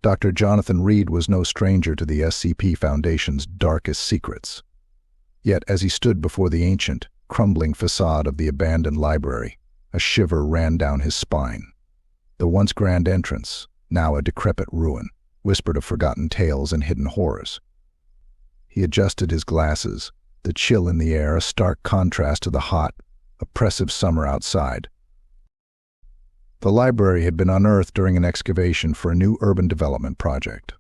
Dr. Jonathan Reed was no stranger to the SCP Foundation's darkest secrets. Yet, as he stood before the ancient, crumbling facade of the abandoned library, a shiver ran down his spine. The once grand entrance, now a decrepit ruin, whispered of forgotten tales and hidden horrors. He adjusted his glasses, the chill in the air a stark contrast to the hot, oppressive summer outside. The library had been unearthed during an excavation for a new urban development project.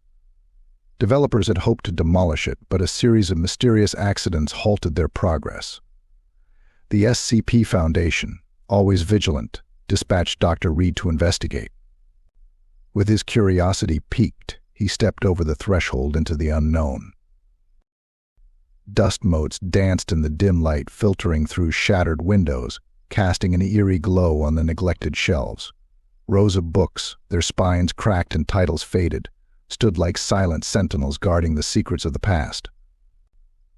Developers had hoped to demolish it, but a series of mysterious accidents halted their progress. The SCP Foundation, always vigilant, dispatched Dr. Reed to investigate. With his curiosity piqued, he stepped over the threshold into the unknown. Dust motes danced in the dim light filtering through shattered windows, casting an eerie glow on the neglected shelves. Rows of books, their spines cracked and titles faded, stood like silent sentinels guarding the secrets of the past.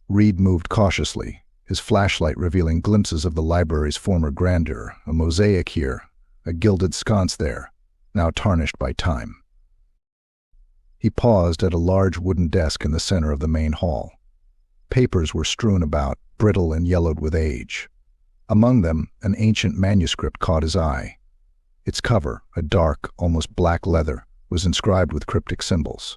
Reed moved cautiously, his flashlight revealing glimpses of the library's former grandeur, a mosaic here, a gilded sconce there, now tarnished by time. He paused at a large wooden desk in the center of the main hall. Papers were strewn about, brittle and yellowed with age. Among them, an ancient manuscript caught his eye. Its cover, a dark, almost black leather, was inscribed with cryptic symbols.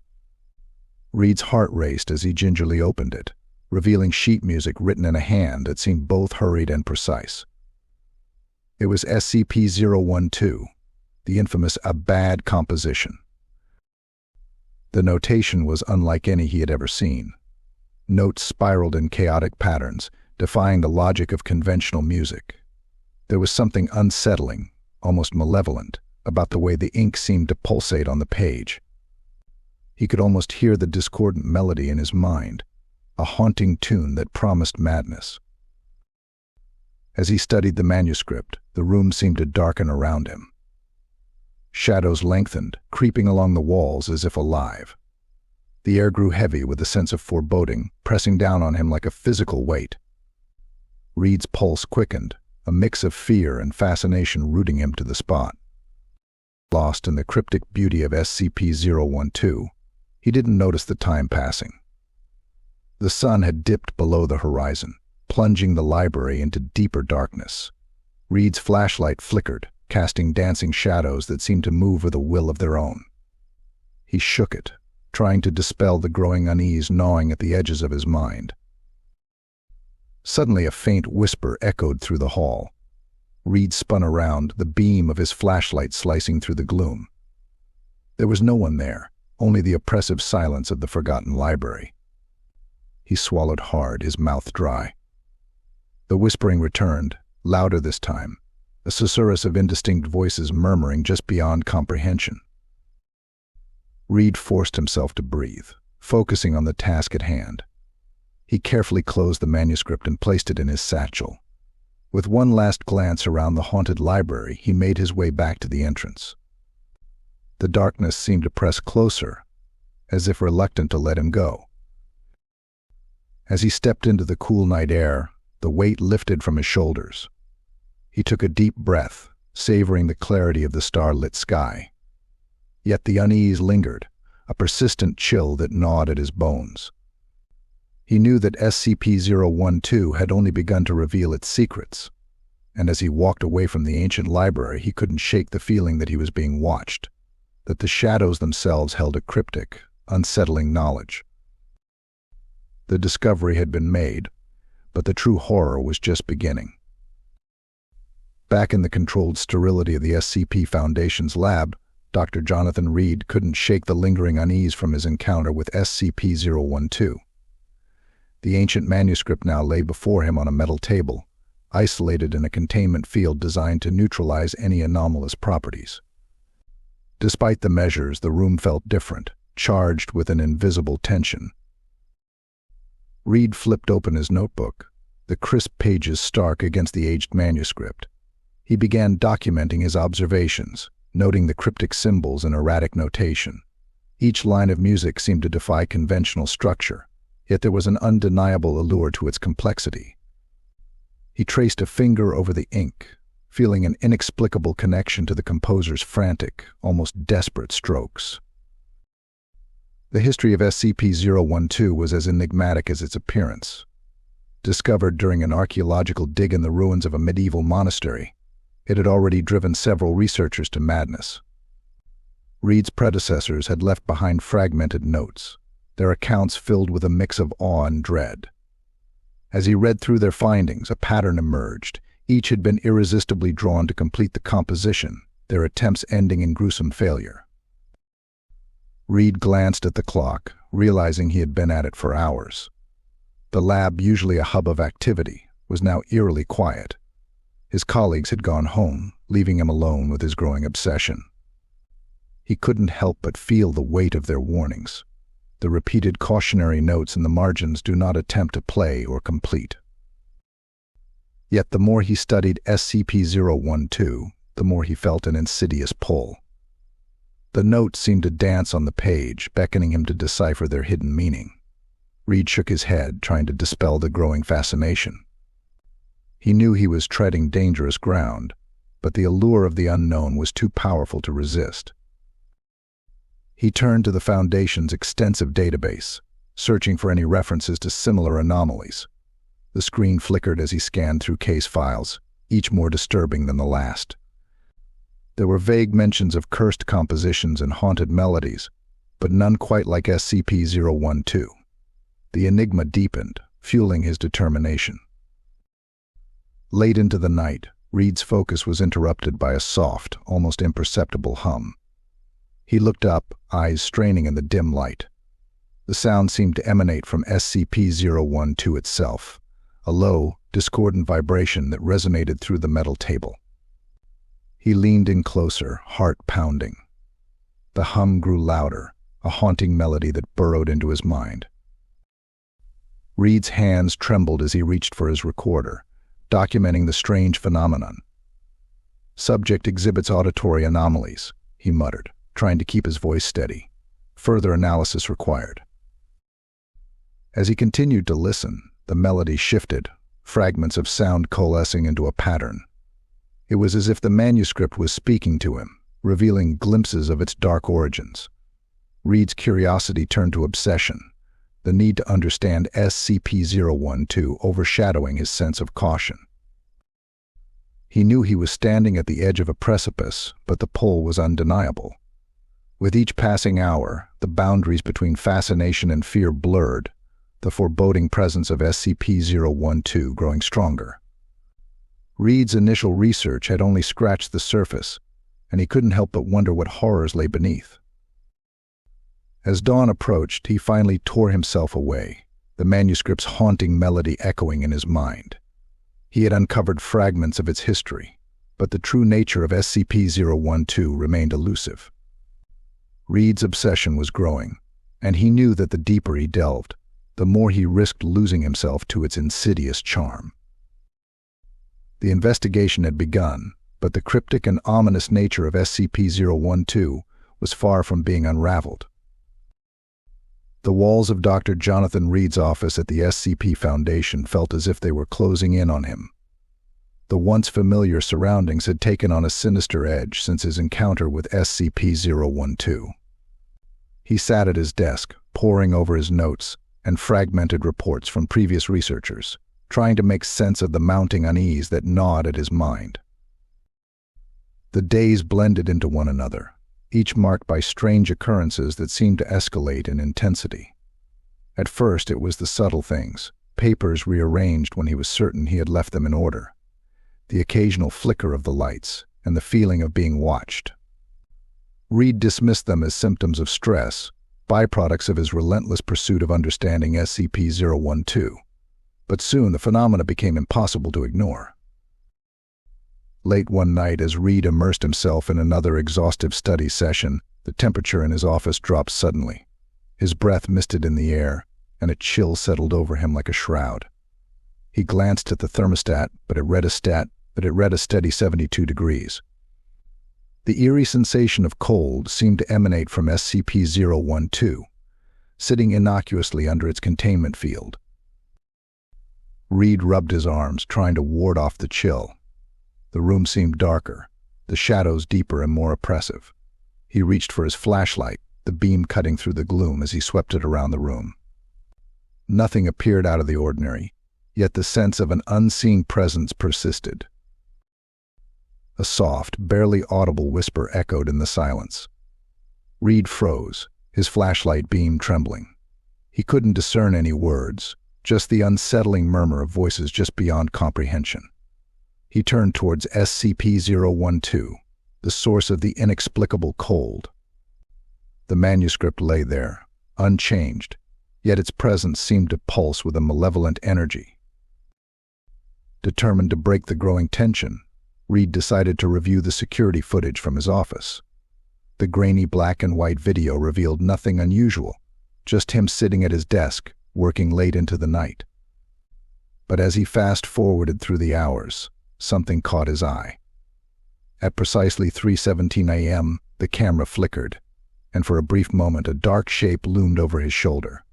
Reed's heart raced as he gingerly opened it, revealing sheet music written in a hand that seemed both hurried and precise. It was SCP-012, the infamous "a bad composition." The notation was unlike any he had ever seen. Notes spiraled in chaotic patterns, defying the logic of conventional music. There was something unsettling, almost malevolent, about the way the ink seemed to pulsate on the page. He could almost hear the discordant melody in his mind, a haunting tune that promised madness. As he studied the manuscript, the room seemed to darken around him. Shadows lengthened, creeping along the walls as if alive. The air grew heavy with a sense of foreboding, pressing down on him like a physical weight. Reed's pulse quickened, a mix of fear and fascination rooting him to the spot. Lost in the cryptic beauty of SCP-012, he didn't notice the time passing. The sun had dipped below the horizon, plunging the library into deeper darkness. Reed's flashlight flickered, casting dancing shadows that seemed to move with a will of their own. He shook it, trying to dispel the growing unease gnawing at the edges of his mind. Suddenly a faint whisper echoed through the hall. Reed spun around, the beam of his flashlight slicing through the gloom. There was no one there, only the oppressive silence of the forgotten library. He swallowed hard, his mouth dry. The whispering returned, louder this time, a susurrus of indistinct voices murmuring just beyond comprehension. Reed forced himself to breathe, focusing on the task at hand. He carefully closed the manuscript and placed it in his satchel. With one last glance around the haunted library, he made his way back to the entrance. The darkness seemed to press closer, as if reluctant to let him go. As he stepped into the cool night air, the weight lifted from his shoulders. He took a deep breath, savoring the clarity of the star-lit sky. Yet the unease lingered, a persistent chill that gnawed at his bones. He knew that SCP-012 had only begun to reveal its secrets, and as he walked away from the ancient library, he couldn't shake the feeling that he was being watched, that the shadows themselves held a cryptic, unsettling knowledge. The discovery had been made, but the true horror was just beginning. Back in the controlled sterility of the SCP Foundation's lab, Dr. Jonathan Reed couldn't shake the lingering unease from his encounter with SCP-012. The ancient manuscript now lay before him on a metal table, isolated in a containment field designed to neutralize any anomalous properties. Despite the measures, the room felt different, charged with an invisible tension. Reed flipped open his notebook, the crisp pages stark against the aged manuscript. He began documenting his observations, noting the cryptic symbols and erratic notation. Each line of music seemed to defy conventional structure, yet there was an undeniable allure to its complexity. He traced a finger over the ink, feeling an inexplicable connection to the composer's frantic, almost desperate strokes. The history of SCP-012 was as enigmatic as its appearance. Discovered during an archaeological dig in the ruins of a medieval monastery, it had already driven several researchers to madness. Reed's predecessors had left behind fragmented notes, their accounts filled with a mix of awe and dread. As he read through their findings, a pattern emerged. Each had been irresistibly drawn to complete the composition, their attempts ending in gruesome failure. Reed glanced at the clock, realizing he had been at it for hours. The lab, usually a hub of activity, was now eerily quiet. His colleagues had gone home, leaving him alone with his growing obsession. He couldn't help but feel the weight of their warnings. The repeated cautionary notes in the margins, "Do not attempt to play or complete." Yet the more he studied SCP-012, the more he felt an insidious pull. The notes seemed to dance on the page, beckoning him to decipher their hidden meaning. Reed shook his head, trying to dispel the growing fascination. He knew he was treading dangerous ground, but the allure of the unknown was too powerful to resist. He turned to the Foundation's extensive database, searching for any references to similar anomalies. The screen flickered as he scanned through case files, each more disturbing than the last. There were vague mentions of cursed compositions and haunted melodies, but none quite like SCP-012. The enigma deepened, fueling his determination. Late into the night, Reed's focus was interrupted by a soft, almost imperceptible hum. He looked up, eyes straining in the dim light. The sound seemed to emanate from SCP-012 itself, a low, discordant vibration that resonated through the metal table. He leaned in closer, heart pounding. The hum grew louder, a haunting melody that burrowed into his mind. Reed's hands trembled as he reached for his recorder, documenting the strange phenomenon. "Subject exhibits auditory anomalies," he muttered, trying to keep his voice steady. Further analysis required. As he continued to listen, the melody shifted, fragments of sound coalescing into a pattern. It was as if the manuscript was speaking to him, revealing glimpses of its dark origins. Reed's curiosity turned to obsession, the need to understand SCP-012 overshadowing his sense of caution. He knew he was standing at the edge of a precipice, but the pull was undeniable. With each passing hour, the boundaries between fascination and fear blurred, the foreboding presence of SCP-012 growing stronger. Reed's initial research had only scratched the surface, and he couldn't help but wonder what horrors lay beneath. As dawn approached, he finally tore himself away, the manuscript's haunting melody echoing in his mind. He had uncovered fragments of its history, but the true nature of SCP-012 remained elusive. Reed's obsession was growing, and he knew that the deeper he delved, the more he risked losing himself to its insidious charm. The investigation had begun, but the cryptic and ominous nature of SCP-012 was far from being unraveled. The walls of Dr. Jonathan Reed's office at the SCP Foundation felt as if they were closing in on him. The once familiar surroundings had taken on a sinister edge since his encounter with SCP-012. He sat at his desk, poring over his notes and fragmented reports from previous researchers, trying to make sense of the mounting unease that gnawed at his mind. The days blended into one another, each marked by strange occurrences that seemed to escalate in intensity. At first it was the subtle things, papers rearranged when he was certain he had left them in order, the occasional flicker of the lights, and the feeling of being watched. Reed dismissed them as symptoms of stress, byproducts of his relentless pursuit of understanding SCP-012, but soon the phenomena became impossible to ignore. Late one night, as Reed immersed himself in another exhaustive study session, the temperature in his office dropped suddenly. His breath misted in the air, and a chill settled over him like a shroud. He glanced at the thermostat, but it read a steady 72 degrees. The eerie sensation of cold seemed to emanate from SCP-012, sitting innocuously under its containment field. Reed rubbed his arms, trying to ward off the chill. The room seemed darker, the shadows deeper and more oppressive. He reached for his flashlight, the beam cutting through the gloom as he swept it around the room. Nothing appeared out of the ordinary, yet the sense of an unseen presence persisted. A soft, barely audible whisper echoed in the silence. Reed froze, his flashlight beam trembling. He couldn't discern any words, just the unsettling murmur of voices just beyond comprehension. He turned towards SCP-012, the source of the inexplicable cold. The manuscript lay there, unchanged, yet its presence seemed to pulse with a malevolent energy. Determined to break the growing tension, Reed decided to review the security footage from his office. The grainy black and white video revealed nothing unusual, just him sitting at his desk, working late into the night. But as he fast-forwarded through the hours, something caught his eye. At precisely 3:17 a.m., the camera flickered, and for a brief moment a dark shape loomed over his shoulder.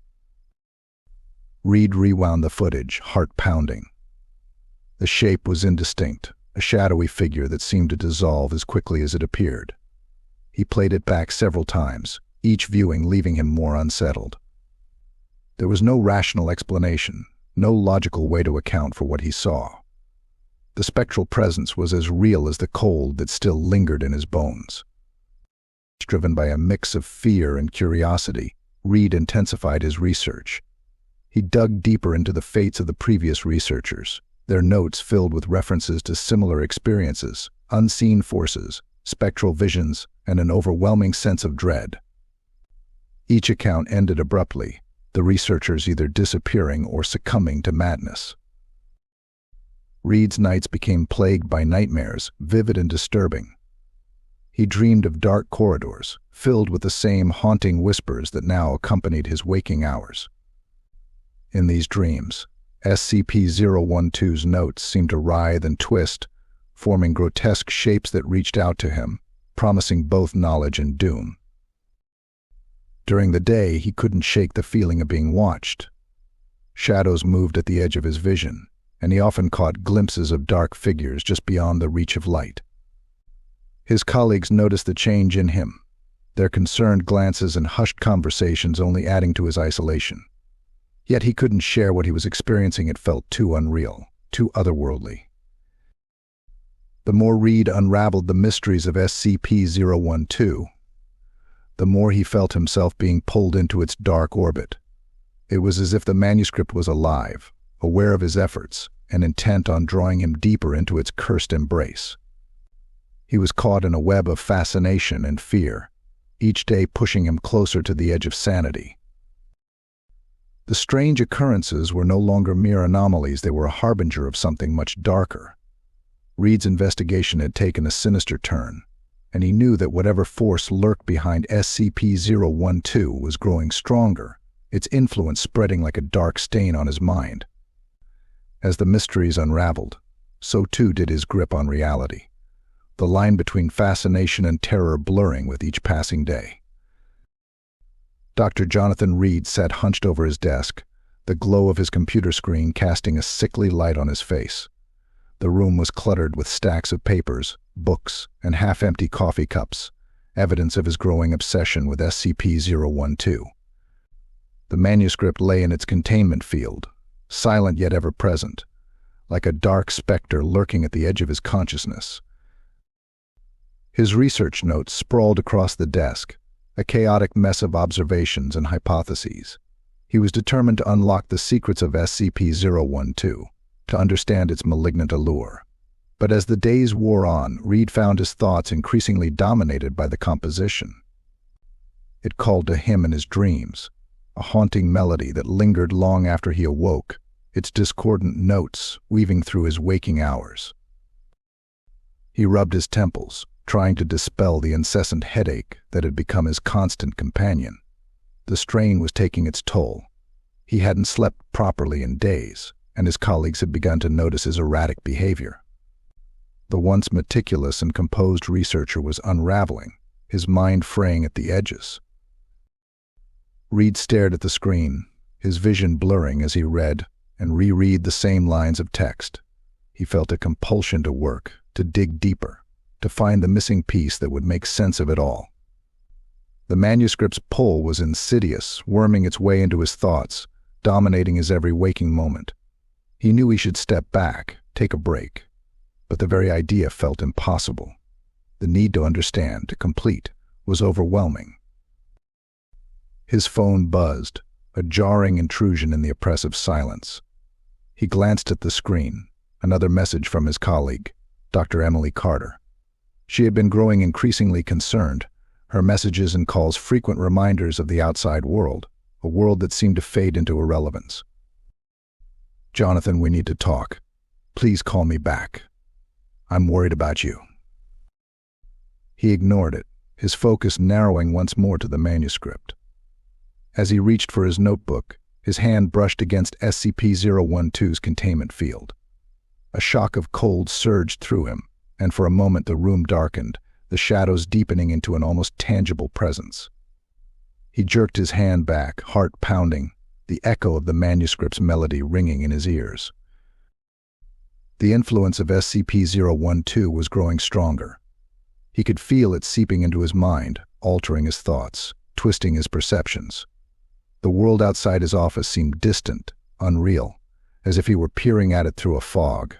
Reed rewound the footage, heart pounding. The shape was indistinct, a shadowy figure that seemed to dissolve as quickly as it appeared. He played it back several times, each viewing leaving him more unsettled. There was no rational explanation, no logical way to account for what he saw. The spectral presence was as real as the cold that still lingered in his bones. Driven by a mix of fear and curiosity, Reed intensified his research. He dug deeper into the fates of the previous researchers, their notes filled with references to similar experiences, unseen forces, spectral visions, and an overwhelming sense of dread. Each account ended abruptly, the researchers either disappearing or succumbing to madness. Reed's nights became plagued by nightmares, vivid and disturbing. He dreamed of dark corridors, filled with the same haunting whispers that now accompanied his waking hours. In these dreams, SCP-012's notes seemed to writhe and twist, forming grotesque shapes that reached out to him, promising both knowledge and doom. During the day, he couldn't shake the feeling of being watched. Shadows moved at the edge of his vision, and he often caught glimpses of dark figures just beyond the reach of light. His colleagues noticed the change in him, their concerned glances and hushed conversations only adding to his isolation. Yet he couldn't share what he was experiencing. It felt too unreal, too otherworldly. The more Reed unraveled the mysteries of SCP-012, the more he felt himself being pulled into its dark orbit. It was as if the manuscript was alive, aware of his efforts, and intent on drawing him deeper into its cursed embrace. He was caught in a web of fascination and fear, each day pushing him closer to the edge of sanity. The strange occurrences were no longer mere anomalies, they were a harbinger of something much darker. Reed's investigation had taken a sinister turn, and he knew that whatever force lurked behind SCP-012 was growing stronger, its influence spreading like a dark stain on his mind. As the mysteries unraveled, so too did his grip on reality, the line between fascination and terror blurring with each passing day. Dr. Jonathan Reed sat hunched over his desk, the glow of his computer screen casting a sickly light on his face. The room was cluttered with stacks of papers, books, and half-empty coffee cups, evidence of his growing obsession with SCP-012. The manuscript lay in its containment field, silent yet ever-present, like a dark specter lurking at the edge of his consciousness. His research notes sprawled across the desk, a chaotic mess of observations and hypotheses. He was determined to unlock the secrets of SCP-012, to understand its malignant allure. But as the days wore on, Reed found his thoughts increasingly dominated by the composition. It called to him in his dreams, a haunting melody that lingered long after he awoke, its discordant notes weaving through his waking hours. He rubbed his temples, trying to dispel the incessant headache that had become his constant companion. The strain was taking its toll. He hadn't slept properly in days, and his colleagues had begun to notice his erratic behavior. The once meticulous and composed researcher was unraveling, his mind fraying at the edges. Reed stared at the screen, his vision blurring as he read and reread the same lines of text. He felt a compulsion to work, to dig deeper, to find the missing piece that would make sense of it all. The manuscript's pull was insidious, worming its way into his thoughts, dominating his every waking moment. He knew he should step back, take a break, but the very idea felt impossible. The need to understand, to complete, was overwhelming. His phone buzzed, a jarring intrusion in the oppressive silence. He glanced at the screen, another message from his colleague, Dr. Emily Carter. She had been growing increasingly concerned, her messages and calls frequent reminders of the outside world, a world that seemed to fade into irrelevance. "Jonathan, we need to talk. Please call me back. I'm worried about you." He ignored it, his focus narrowing once more to the manuscript. As he reached for his notebook, his hand brushed against SCP-012's containment field. A shock of cold surged through him, and for a moment the room darkened, the shadows deepening into an almost tangible presence. He jerked his hand back, heart pounding, the echo of the manuscript's melody ringing in his ears. The influence of SCP-012 was growing stronger. He could feel it seeping into his mind, altering his thoughts, twisting his perceptions. The world outside his office seemed distant, unreal, as if he were peering at it through a fog.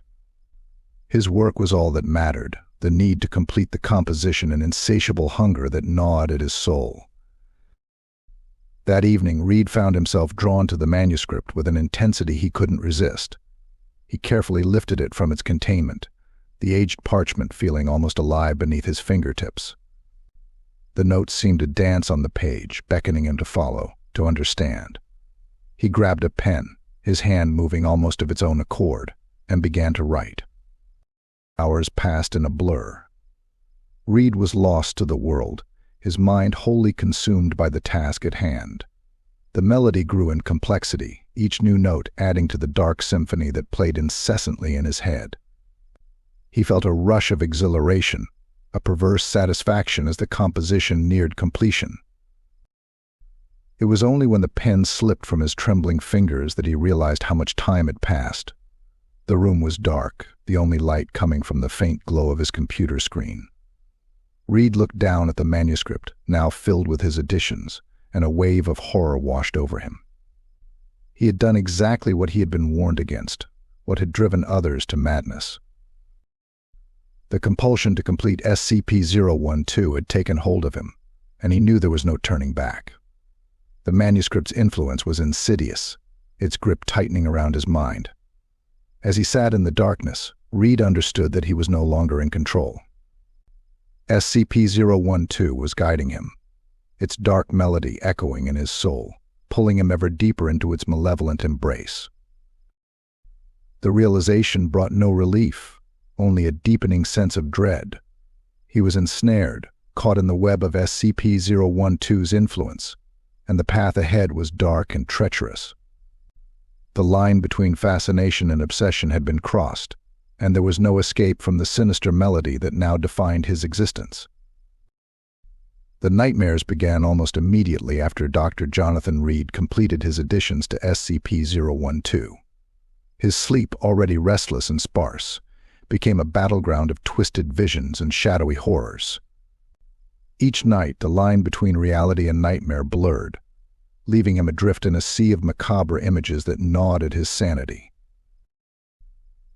His work was all that mattered, the need to complete the composition, an insatiable hunger that gnawed at his soul. That evening, Reed found himself drawn to the manuscript with an intensity he couldn't resist. He carefully lifted it from its containment, the aged parchment feeling almost alive beneath his fingertips. The notes seemed to dance on the page, beckoning him to follow, to understand. He grabbed a pen, his hand moving almost of its own accord, and began to write. Hours passed in a blur. Reed was lost to the world, his mind wholly consumed by the task at hand. The melody grew in complexity, each new note adding to the Dark Symphony that played incessantly in his head. He felt a rush of exhilaration, a perverse satisfaction as the composition neared completion. It was only when the pen slipped from his trembling fingers that he realized how much time had passed. The room was dark, the only light coming from the faint glow of his computer screen. Reed looked down at the manuscript, now filled with his additions, and a wave of horror washed over him. He had done exactly what he had been warned against, what had driven others to madness. The compulsion to complete SCP-012 had taken hold of him, and he knew there was no turning back. The manuscript's influence was insidious, its grip tightening around his mind. As he sat in the darkness, Reed understood that he was no longer in control. SCP-012 was guiding him, its dark melody echoing in his soul, pulling him ever deeper into its malevolent embrace. The realization brought no relief, only a deepening sense of dread. He was ensnared, caught in the web of SCP-012's influence, and the path ahead was dark and treacherous. The line between fascination and obsession had been crossed, and there was no escape from the sinister melody that now defined his existence. The nightmares began almost immediately after Dr. Jonathan Reed completed his additions to SCP-012. His sleep, already restless and sparse, became a battleground of twisted visions and shadowy horrors. Each night, the line between reality and nightmare blurred, leaving him adrift in a sea of macabre images that gnawed at his sanity.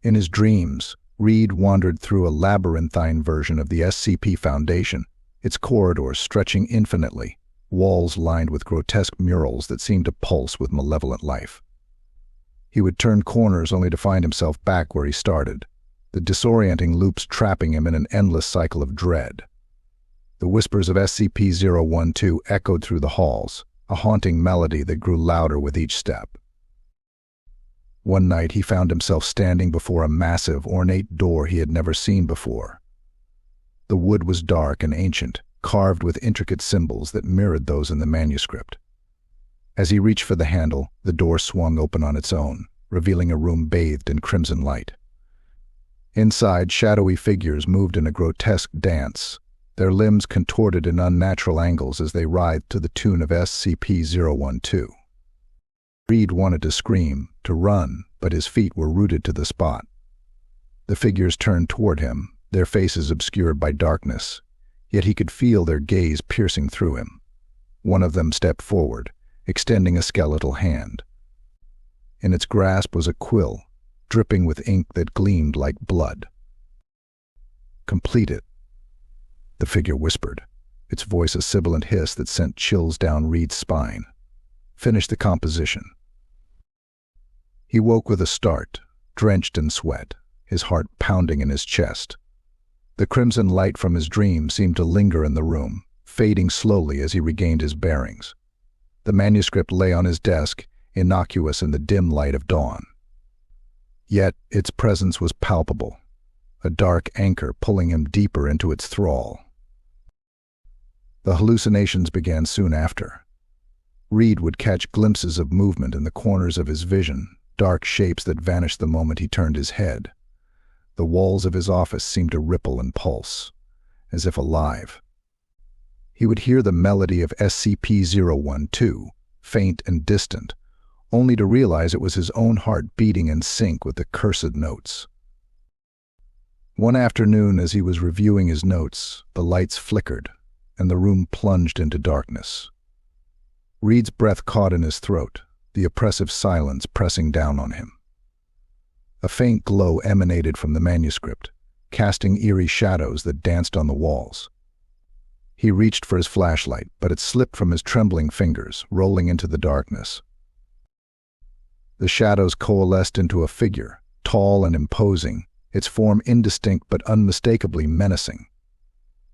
In his dreams, Reed wandered through a labyrinthine version of the SCP Foundation, its corridors stretching infinitely, walls lined with grotesque murals that seemed to pulse with malevolent life. He would turn corners only to find himself back where he started, the disorienting loops trapping him in an endless cycle of dread. The whispers of SCP-012 echoed through the halls, a haunting melody that grew louder with each step. One night he found himself standing before a massive, ornate door he had never seen before. The wood was dark and ancient, carved with intricate symbols that mirrored those in the manuscript. As he reached for the handle, the door swung open on its own, revealing a room bathed in crimson light. Inside, shadowy figures moved in a grotesque dance, their limbs contorted in unnatural angles as they writhed to the tune of SCP-012. Reed wanted to scream, to run, but his feet were rooted to the spot. The figures turned toward him, their faces obscured by darkness, yet he could feel their gaze piercing through him. One of them stepped forward, extending a skeletal hand. In its grasp was a quill, dripping with ink that gleamed like blood. "Complete it," the figure whispered, its voice a sibilant hiss that sent chills down Reed's spine. "Finish the composition." He woke with a start, drenched in sweat, his heart pounding in his chest. The crimson light from his dream seemed to linger in the room, fading slowly as he regained his bearings. The manuscript lay on his desk, innocuous in the dim light of dawn. Yet its presence was palpable, a dark anchor pulling him deeper into its thrall. The hallucinations began soon after. Reed would catch glimpses of movement in the corners of his vision, dark shapes that vanished the moment he turned his head. The walls of his office seemed to ripple and pulse, as if alive. He would hear the melody of SCP-012, faint and distant, only to realize it was his own heart beating in sync with the cursed notes. One afternoon, as he was reviewing his notes, the lights flickered, and the room plunged into darkness. Reed's breath caught in his throat, the oppressive silence pressing down on him. A faint glow emanated from the manuscript, casting eerie shadows that danced on the walls. He reached for his flashlight, but it slipped from his trembling fingers, rolling into the darkness. The shadows coalesced into a figure, tall and imposing, its form indistinct but unmistakably menacing.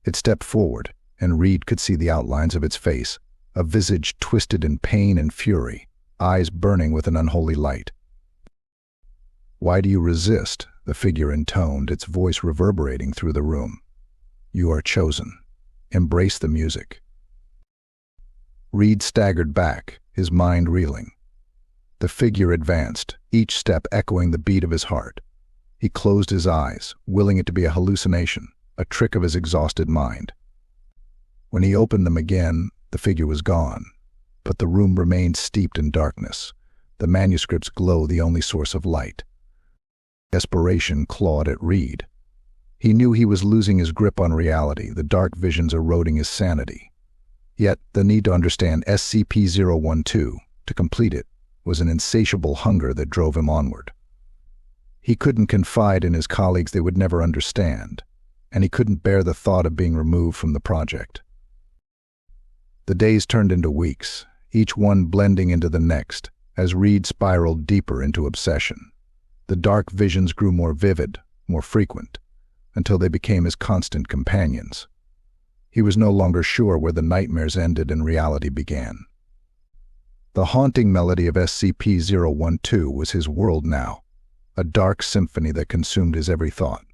It stepped forward, and Reed could see the outlines of its face, a visage twisted in pain and fury, eyes burning with an unholy light. "Why do you resist?" the figure intoned, its voice reverberating through the room. "You are chosen. Embrace the music." Reed staggered back, his mind reeling. The figure advanced, each step echoing the beat of his heart. He closed his eyes, willing it to be a hallucination, a trick of his exhausted mind. When he opened them again, the figure was gone, but the room remained steeped in darkness, the manuscript's glow the only source of light. Desperation clawed at Reed. He knew he was losing his grip on reality, the dark visions eroding his sanity. Yet the need to understand SCP-012, to complete it, was an insatiable hunger that drove him onward. He couldn't confide in his colleagues; they would never understand, and he couldn't bear the thought of being removed from the project. The days turned into weeks, each one blending into the next, as Reed spiraled deeper into obsession. The dark visions grew more vivid, more frequent, until they became his constant companions. He was no longer sure where the nightmares ended and reality began. The haunting melody of SCP-012 was his world now, a dark symphony that consumed his every thought.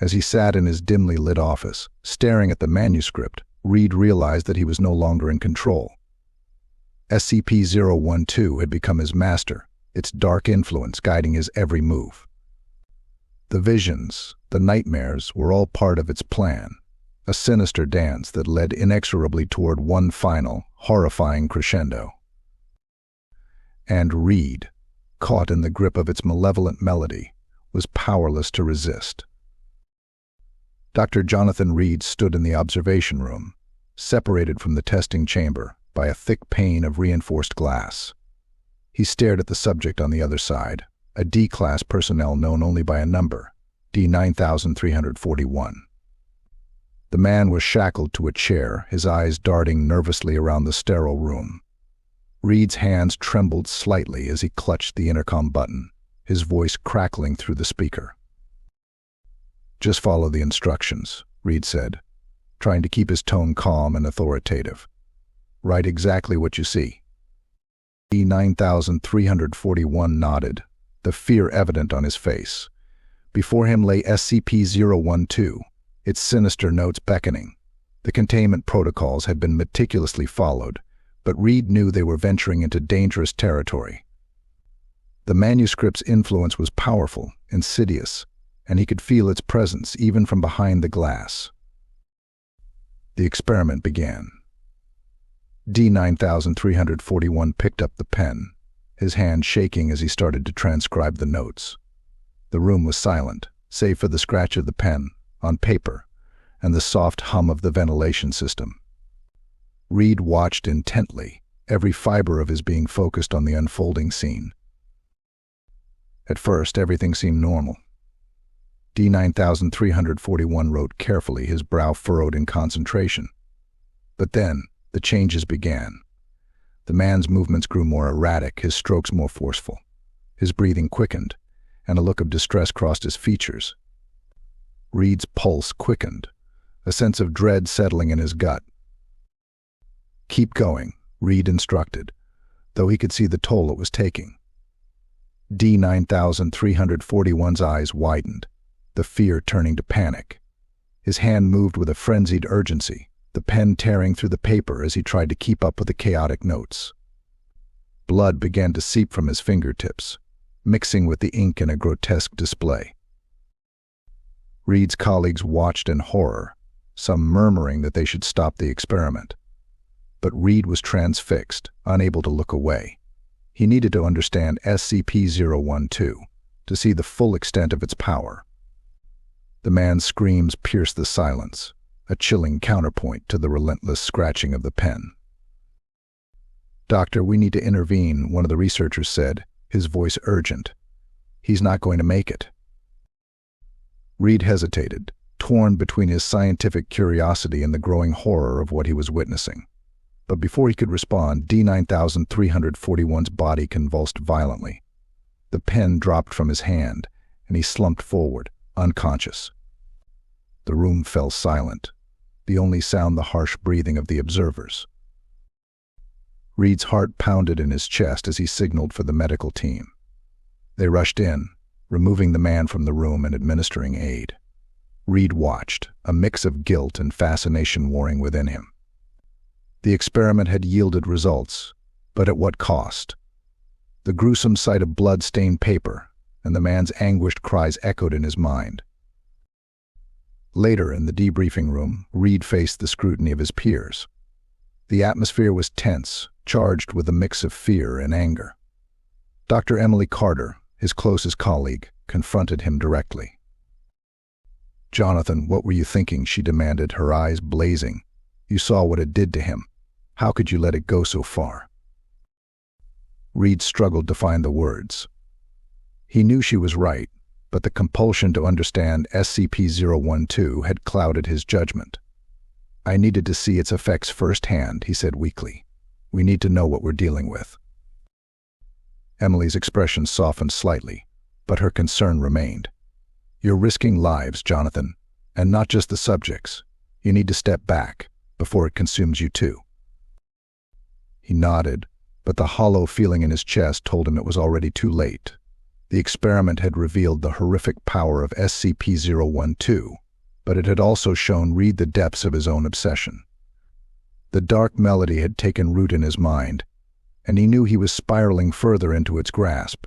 As he sat in his dimly lit office, staring at the manuscript, Reed realized that he was no longer in control. SCP-012 had become his master, its dark influence guiding his every move. The visions, the nightmares, were all part of its plan, a sinister dance that led inexorably toward one final, horrifying crescendo. And Reed, caught in the grip of its malevolent melody, was powerless to resist. Dr. Jonathan Reed stood in the observation room, separated from the testing chamber by a thick pane of reinforced glass. He stared at the subject on the other side, a D-class personnel known only by a number, D-9341. The man was shackled to a chair, his eyes darting nervously around the sterile room. Reed's hands trembled slightly as he clutched the intercom button, his voice crackling through the speaker. "Just follow the instructions," Reed said, trying to keep his tone calm and authoritative. "Write exactly what you see." D-9341 nodded, the fear evident on his face. Before him lay SCP-012, its sinister notes beckoning. The containment protocols had been meticulously followed, but Reed knew they were venturing into dangerous territory. The manuscript's influence was powerful, insidious, and he could feel its presence even from behind the glass. The experiment began. D-9341 picked up the pen, his hand shaking as he started to transcribe the notes. The room was silent, save for the scratch of the pen on paper and the soft hum of the ventilation system. Reed watched intently, every fiber of his being focused on the unfolding scene. At first, everything seemed normal. D9341 wrote carefully, his brow furrowed in concentration. But then, the changes began. The man's movements grew more erratic, his strokes more forceful. His breathing quickened, and a look of distress crossed his features. Reed's pulse quickened, a sense of dread settling in his gut. "Keep going," Reed instructed, though he could see the toll it was taking. D9341's eyes widened, the fear turning to panic. His hand moved with a frenzied urgency, the pen tearing through the paper as he tried to keep up with the chaotic notes. Blood began to seep from his fingertips, mixing with the ink in a grotesque display. Reed's colleagues watched in horror, some murmuring that they should stop the experiment. But Reed was transfixed, unable to look away. He needed to understand SCP-012, to see the full extent of its power. The man's screams pierced the silence, a chilling counterpoint to the relentless scratching of the pen. "Doctor, we need to intervene," one of the researchers said, his voice urgent. "He's not going to make it." Reed hesitated, torn between his scientific curiosity and the growing horror of what he was witnessing. But before he could respond, D9341's body convulsed violently. The pen dropped from his hand, and he slumped forward, unconscious. The room fell silent, the only sound the harsh breathing of the observers. Reed's heart pounded in his chest as he signaled for the medical team. They rushed in, removing the man from the room and administering aid. Reed watched, a mix of guilt and fascination warring within him. The experiment had yielded results, but at what cost? The gruesome sight of blood-stained paper and the man's anguished cries echoed in his mind. Later, in the debriefing room, Reed faced the scrutiny of his peers. The atmosphere was tense, charged with a mix of fear and anger. Dr. Emily Carter, his closest colleague, confronted him directly. "Jonathan, what were you thinking?" she demanded, her eyes blazing. "You saw what it did to him. How could you let it go so far?" Reed struggled to find the words. He knew she was right, but the compulsion to understand SCP-012 had clouded his judgment. "I needed to see its effects firsthand," he said weakly. "We need to know what we're dealing with." Emily's expression softened slightly, but her concern remained. "You're risking lives, Jonathan, and not just the subjects. You need to step back before it consumes you too." He nodded, but the hollow feeling in his chest told him it was already too late. The experiment had revealed the horrific power of SCP-012, but it had also shown Reed the depths of his own obsession. The dark melody had taken root in his mind, and he knew he was spiraling further into its grasp.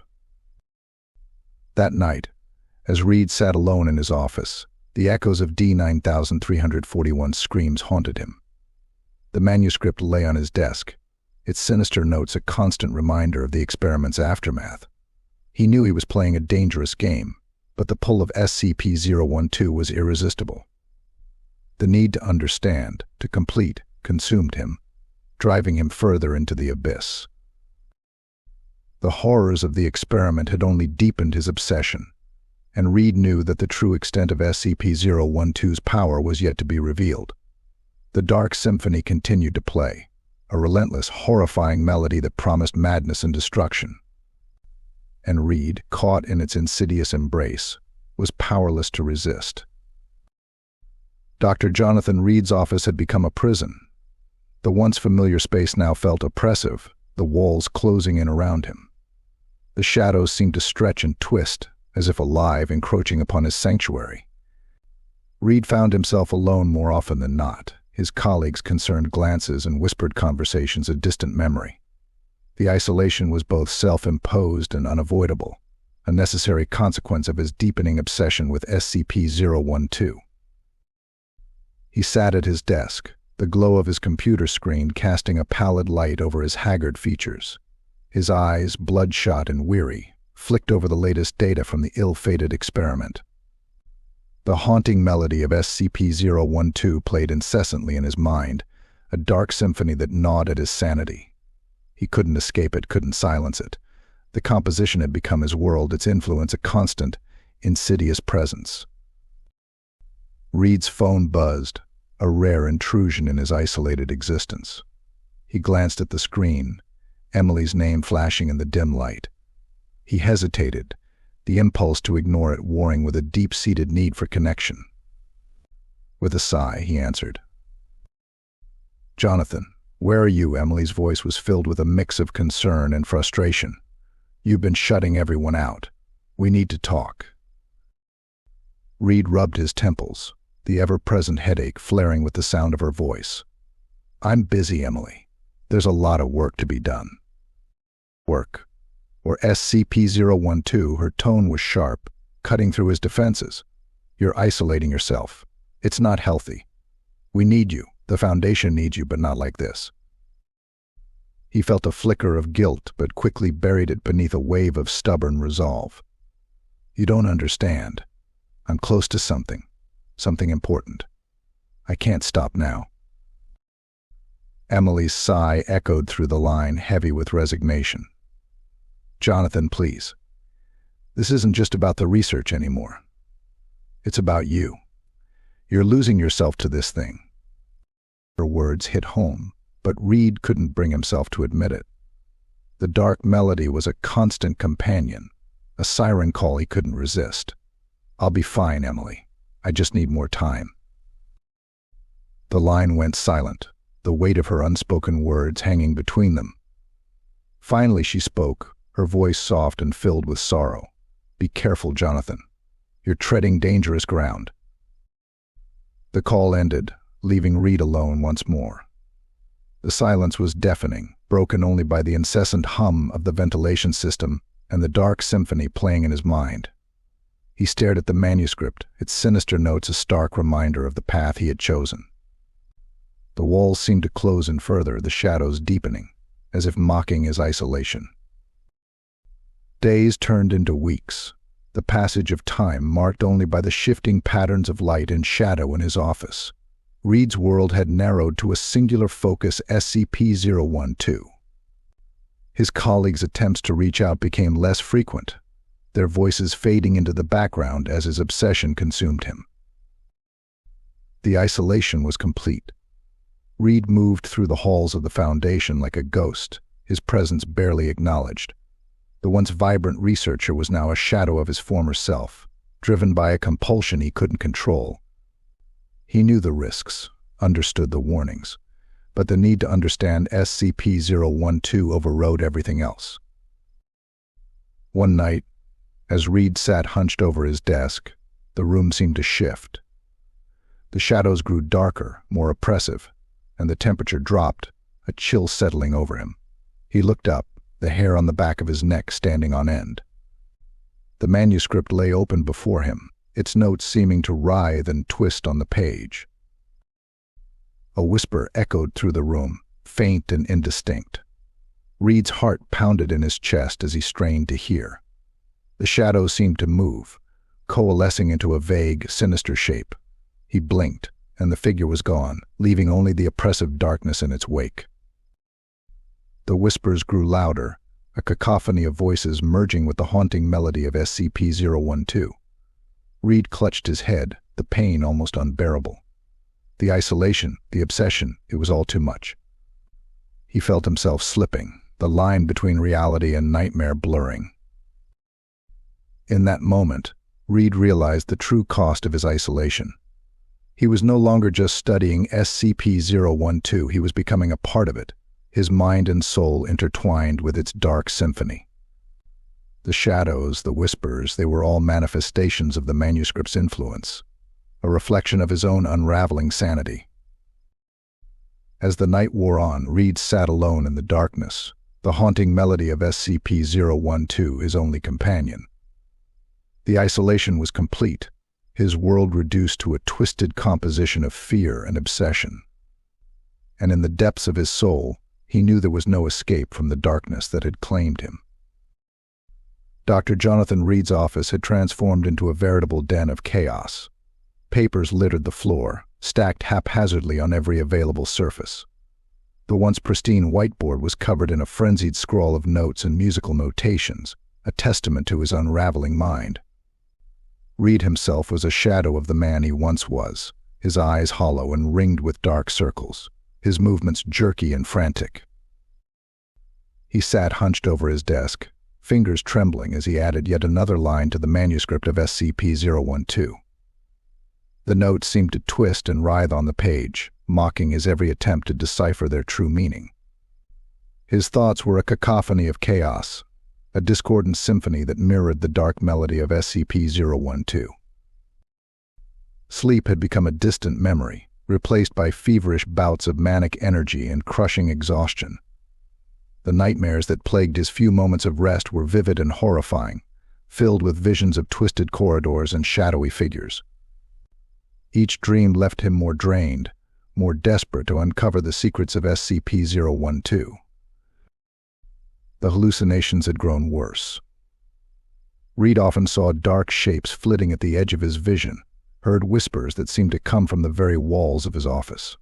That night, as Reed sat alone in his office, the echoes of D9341's screams haunted him. The manuscript lay on his desk, its sinister notes a constant reminder of the experiment's aftermath. He knew he was playing a dangerous game, but the pull of SCP-012 was irresistible. The need to understand, to complete, consumed him, driving him further into the abyss. The horrors of the experiment had only deepened his obsession, and Reed knew that the true extent of SCP-012's power was yet to be revealed. The Dark Symphony continued to play, a relentless, horrifying melody that promised madness and destruction. And Reed, caught in its insidious embrace, was powerless to resist. Dr. Jonathan Reed's office had become a prison. The once familiar space now felt oppressive, the walls closing in around him. The shadows seemed to stretch and twist, as if alive, encroaching upon his sanctuary. Reed found himself alone more often than not, his colleagues' concerned glances and whispered conversations a distant memory. The isolation was both self-imposed and unavoidable, a necessary consequence of his deepening obsession with SCP-012. He sat at his desk, the glow of his computer screen casting a pallid light over his haggard features. His eyes, bloodshot and weary, flicked over the latest data from the ill-fated experiment. The haunting melody of SCP-012 played incessantly in his mind, a dark symphony that gnawed at his sanity. He couldn't escape it, couldn't silence it. The composition had become his world, its influence a constant, insidious presence. Reed's phone buzzed, a rare intrusion in his isolated existence. He glanced at the screen, Emily's name flashing in the dim light. He hesitated, the impulse to ignore it warring with a deep-seated need for connection. With a sigh, he answered. "Jonathan, where are you?" Emily's voice was filled with a mix of concern and frustration. "You've been shutting everyone out. We need to talk." Reed rubbed his temples, the ever-present headache flaring with the sound of her voice. "I'm busy, Emily. There's a lot of work to be done." "Work? Or SCP-012, her tone was sharp, cutting through his defenses. "You're isolating yourself. It's not healthy. We need you. The Foundation needs you, but not like this." He felt a flicker of guilt, but quickly buried it beneath a wave of stubborn resolve. "You don't understand. I'm close to something important. I can't stop now." Emily's sigh echoed through the line, heavy with resignation. "Jonathan, please. This isn't just about the research anymore. It's about you. You're losing yourself to this thing." Her words hit home, but Reed couldn't bring himself to admit it. The dark melody was a constant companion, a siren call he couldn't resist. "I'll be fine, Emily. I just need more time." The line went silent, the weight of her unspoken words hanging between them. Finally she spoke, her voice soft and filled with sorrow. "Be careful, Jonathan. You're treading dangerous ground." The call ended, leaving Reed alone once more. The silence was deafening, broken only by the incessant hum of the ventilation system and the Dark Symphony playing in his mind. He stared at the manuscript, its sinister notes a stark reminder of the path he had chosen. The walls seemed to close in further, the shadows deepening, as if mocking his isolation. Days turned into weeks, the passage of time marked only by the shifting patterns of light and shadow in his office. Reed's world had narrowed to a singular focus, SCP-012. His colleagues' attempts to reach out became less frequent, their voices fading into the background as his obsession consumed him. The isolation was complete. Reed moved through the halls of the Foundation like a ghost, his presence barely acknowledged. The once vibrant researcher was now a shadow of his former self, driven by a compulsion he couldn't control. He knew the risks, understood the warnings, but the need to understand SCP-012 overrode everything else. One night, as Reed sat hunched over his desk, the room seemed to shift. The shadows grew darker, more oppressive, and the temperature dropped, a chill settling over him. He looked up, the hair on the back of his neck standing on end. The manuscript lay open before him, its notes seeming to writhe and twist on the page. A whisper echoed through the room, faint and indistinct. Reed's heart pounded in his chest as he strained to hear. The shadows seemed to move, coalescing into a vague, sinister shape. He blinked, and the figure was gone, leaving only the oppressive darkness in its wake. The whispers grew louder, a cacophony of voices merging with the haunting melody of SCP-012. Reed clutched his head, the pain almost unbearable. The isolation, the obsession, it was all too much. He felt himself slipping, the line between reality and nightmare blurring. In that moment, Reed realized the true cost of his isolation. He was no longer just studying SCP-012, he was becoming a part of it, his mind and soul intertwined with its dark symphony. The shadows, the whispers, they were all manifestations of the manuscript's influence, a reflection of his own unraveling sanity. As the night wore on, Reed sat alone in the darkness, the haunting melody of SCP-012 his only companion. The isolation was complete, his world reduced to a twisted composition of fear and obsession. And in the depths of his soul, he knew there was no escape from the darkness that had claimed him. Dr. Jonathan Reed's office had transformed into a veritable den of chaos. Papers littered the floor, stacked haphazardly on every available surface. The once pristine whiteboard was covered in a frenzied scroll of notes and musical notations, a testament to his unraveling mind. Reed himself was a shadow of the man he once was, his eyes hollow and ringed with dark circles, his movements jerky and frantic. He sat hunched over his desk, fingers trembling as he added yet another line to the manuscript of SCP-012. The notes seemed to twist and writhe on the page, mocking his every attempt to decipher their true meaning. His thoughts were a cacophony of chaos, a discordant symphony that mirrored the dark melody of SCP-012. Sleep had become a distant memory, replaced by feverish bouts of manic energy and crushing exhaustion. The nightmares that plagued his few moments of rest were vivid and horrifying, filled with visions of twisted corridors and shadowy figures. Each dream left him more drained, more desperate to uncover the secrets of SCP-012. The hallucinations had grown worse. Reed often saw dark shapes flitting at the edge of his vision, heard whispers that seemed to come from the very walls of his office.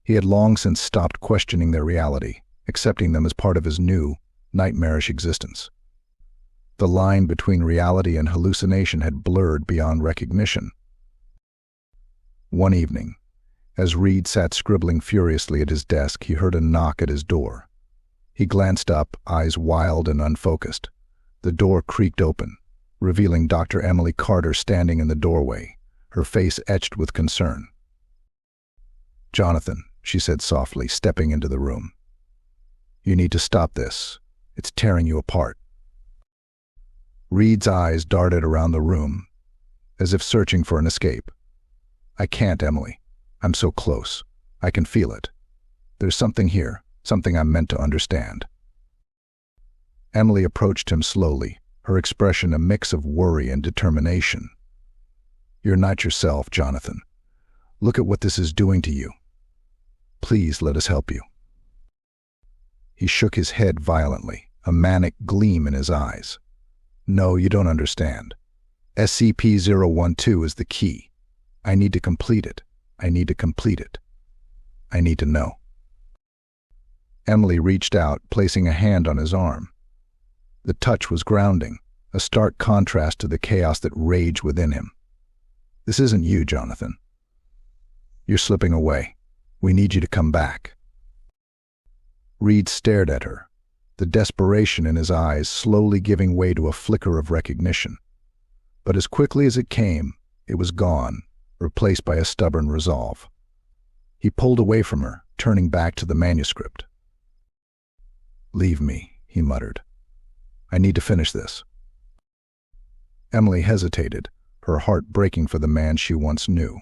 He had long since stopped questioning their reality, accepting them as part of his new, nightmarish existence. The line between reality and hallucination had blurred beyond recognition. One evening, as Reed sat scribbling furiously at his desk, he heard a knock at his door. He glanced up, eyes wild and unfocused. The door creaked open, revealing Dr. Emily Carter standing in the doorway, her face etched with concern. "Jonathan," she said softly, stepping into the room. "You need to stop this. It's tearing you apart." Reed's eyes darted around the room, as if searching for an escape. "I can't, Emily. I'm so close. I can feel it. There's something here, something I'm meant to understand." Emily approached him slowly, her expression a mix of worry and determination. "You're not yourself, Jonathan. Look at what this is doing to you. Please let us help you." He shook his head violently, a manic gleam in his eyes. "No, you don't understand. SCP-012 is the key. I need to complete it. I need to complete it. I need to know." Emily reached out, placing a hand on his arm. The touch was grounding, a stark contrast to the chaos that raged within him. "This isn't you, Jonathan. You're slipping away. We need you to come back." Reed stared at her, the desperation in his eyes slowly giving way to a flicker of recognition. But as quickly as it came, it was gone, replaced by a stubborn resolve. He pulled away from her, turning back to the manuscript. "Leave me," he muttered. "I need to finish this." Emily hesitated, her heart breaking for the man she once knew.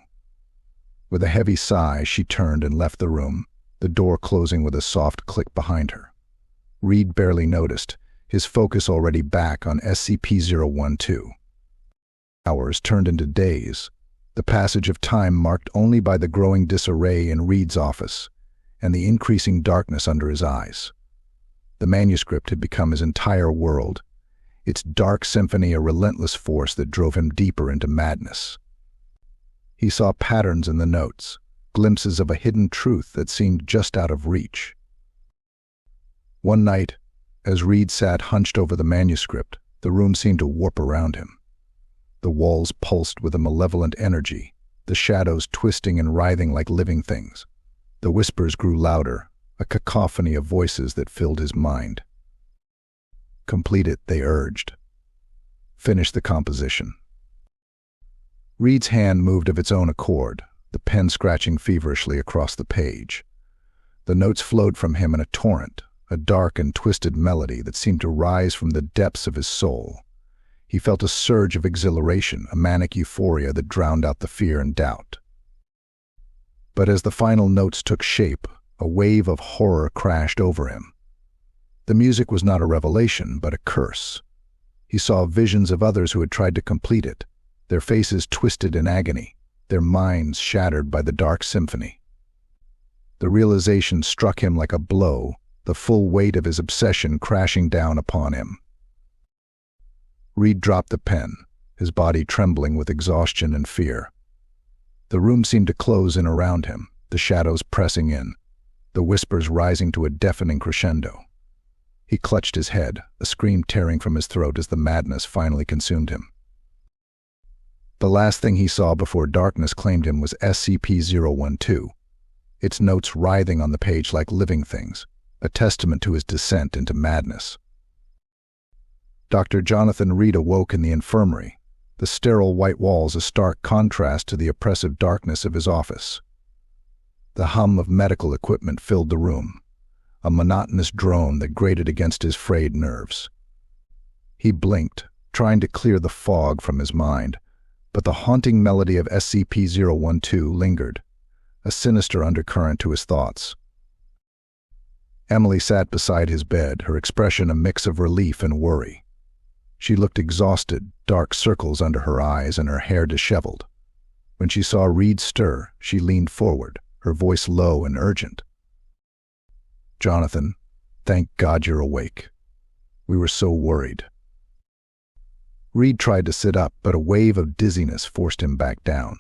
With a heavy sigh, she turned and left the room, the door closing with a soft click behind her. Reed barely noticed, his focus already back on SCP-012. Hours turned into days, the passage of time marked only by the growing disarray in Reed's office and the increasing darkness under his eyes. The manuscript had become his entire world, its Dark Symphony a relentless force that drove him deeper into madness. He saw patterns in the notes, glimpses of a hidden truth that seemed just out of reach. One night, as Reed sat hunched over the manuscript, the room seemed to warp around him. The walls pulsed with a malevolent energy, the shadows twisting and writhing like living things. The whispers grew louder, a cacophony of voices that filled his mind. "Complete it," they urged. "Finish the composition." Reed's hand moved of its own accord, the pen scratching feverishly across the page. The notes flowed from him in a torrent, a dark and twisted melody that seemed to rise from the depths of his soul. He felt a surge of exhilaration, a manic euphoria that drowned out the fear and doubt. But as the final notes took shape, a wave of horror crashed over him. The music was not a revelation, but a curse. He saw visions of others who had tried to complete it, their faces twisted in agony, their minds shattered by the Dark Symphony. The realization struck him like a blow, the full weight of his obsession crashing down upon him. Reed dropped the pen, his body trembling with exhaustion and fear. The room seemed to close in around him, the shadows pressing in. the whispers rising to a deafening crescendo. He clutched his head, a scream tearing from his throat as the madness finally consumed him. The last thing he saw before darkness claimed him was SCP-012, its notes writhing on the page like living things, a testament to his descent into madness. Dr. Jonathan Reed awoke in the infirmary, the sterile white walls a stark contrast to the oppressive darkness of his office. The hum of medical equipment filled the room, a monotonous drone that grated against his frayed nerves. He blinked, trying to clear the fog from his mind, but the haunting melody of SCP-012 lingered, a sinister undercurrent to his thoughts. Emily sat beside his bed, her expression a mix of relief and worry. She looked exhausted, dark circles under her eyes and her hair disheveled. When she saw Reed stir, she leaned forward, her voice low and urgent. "Jonathan, thank God you're awake. We were so worried." Reed tried to sit up, but a wave of dizziness forced him back down.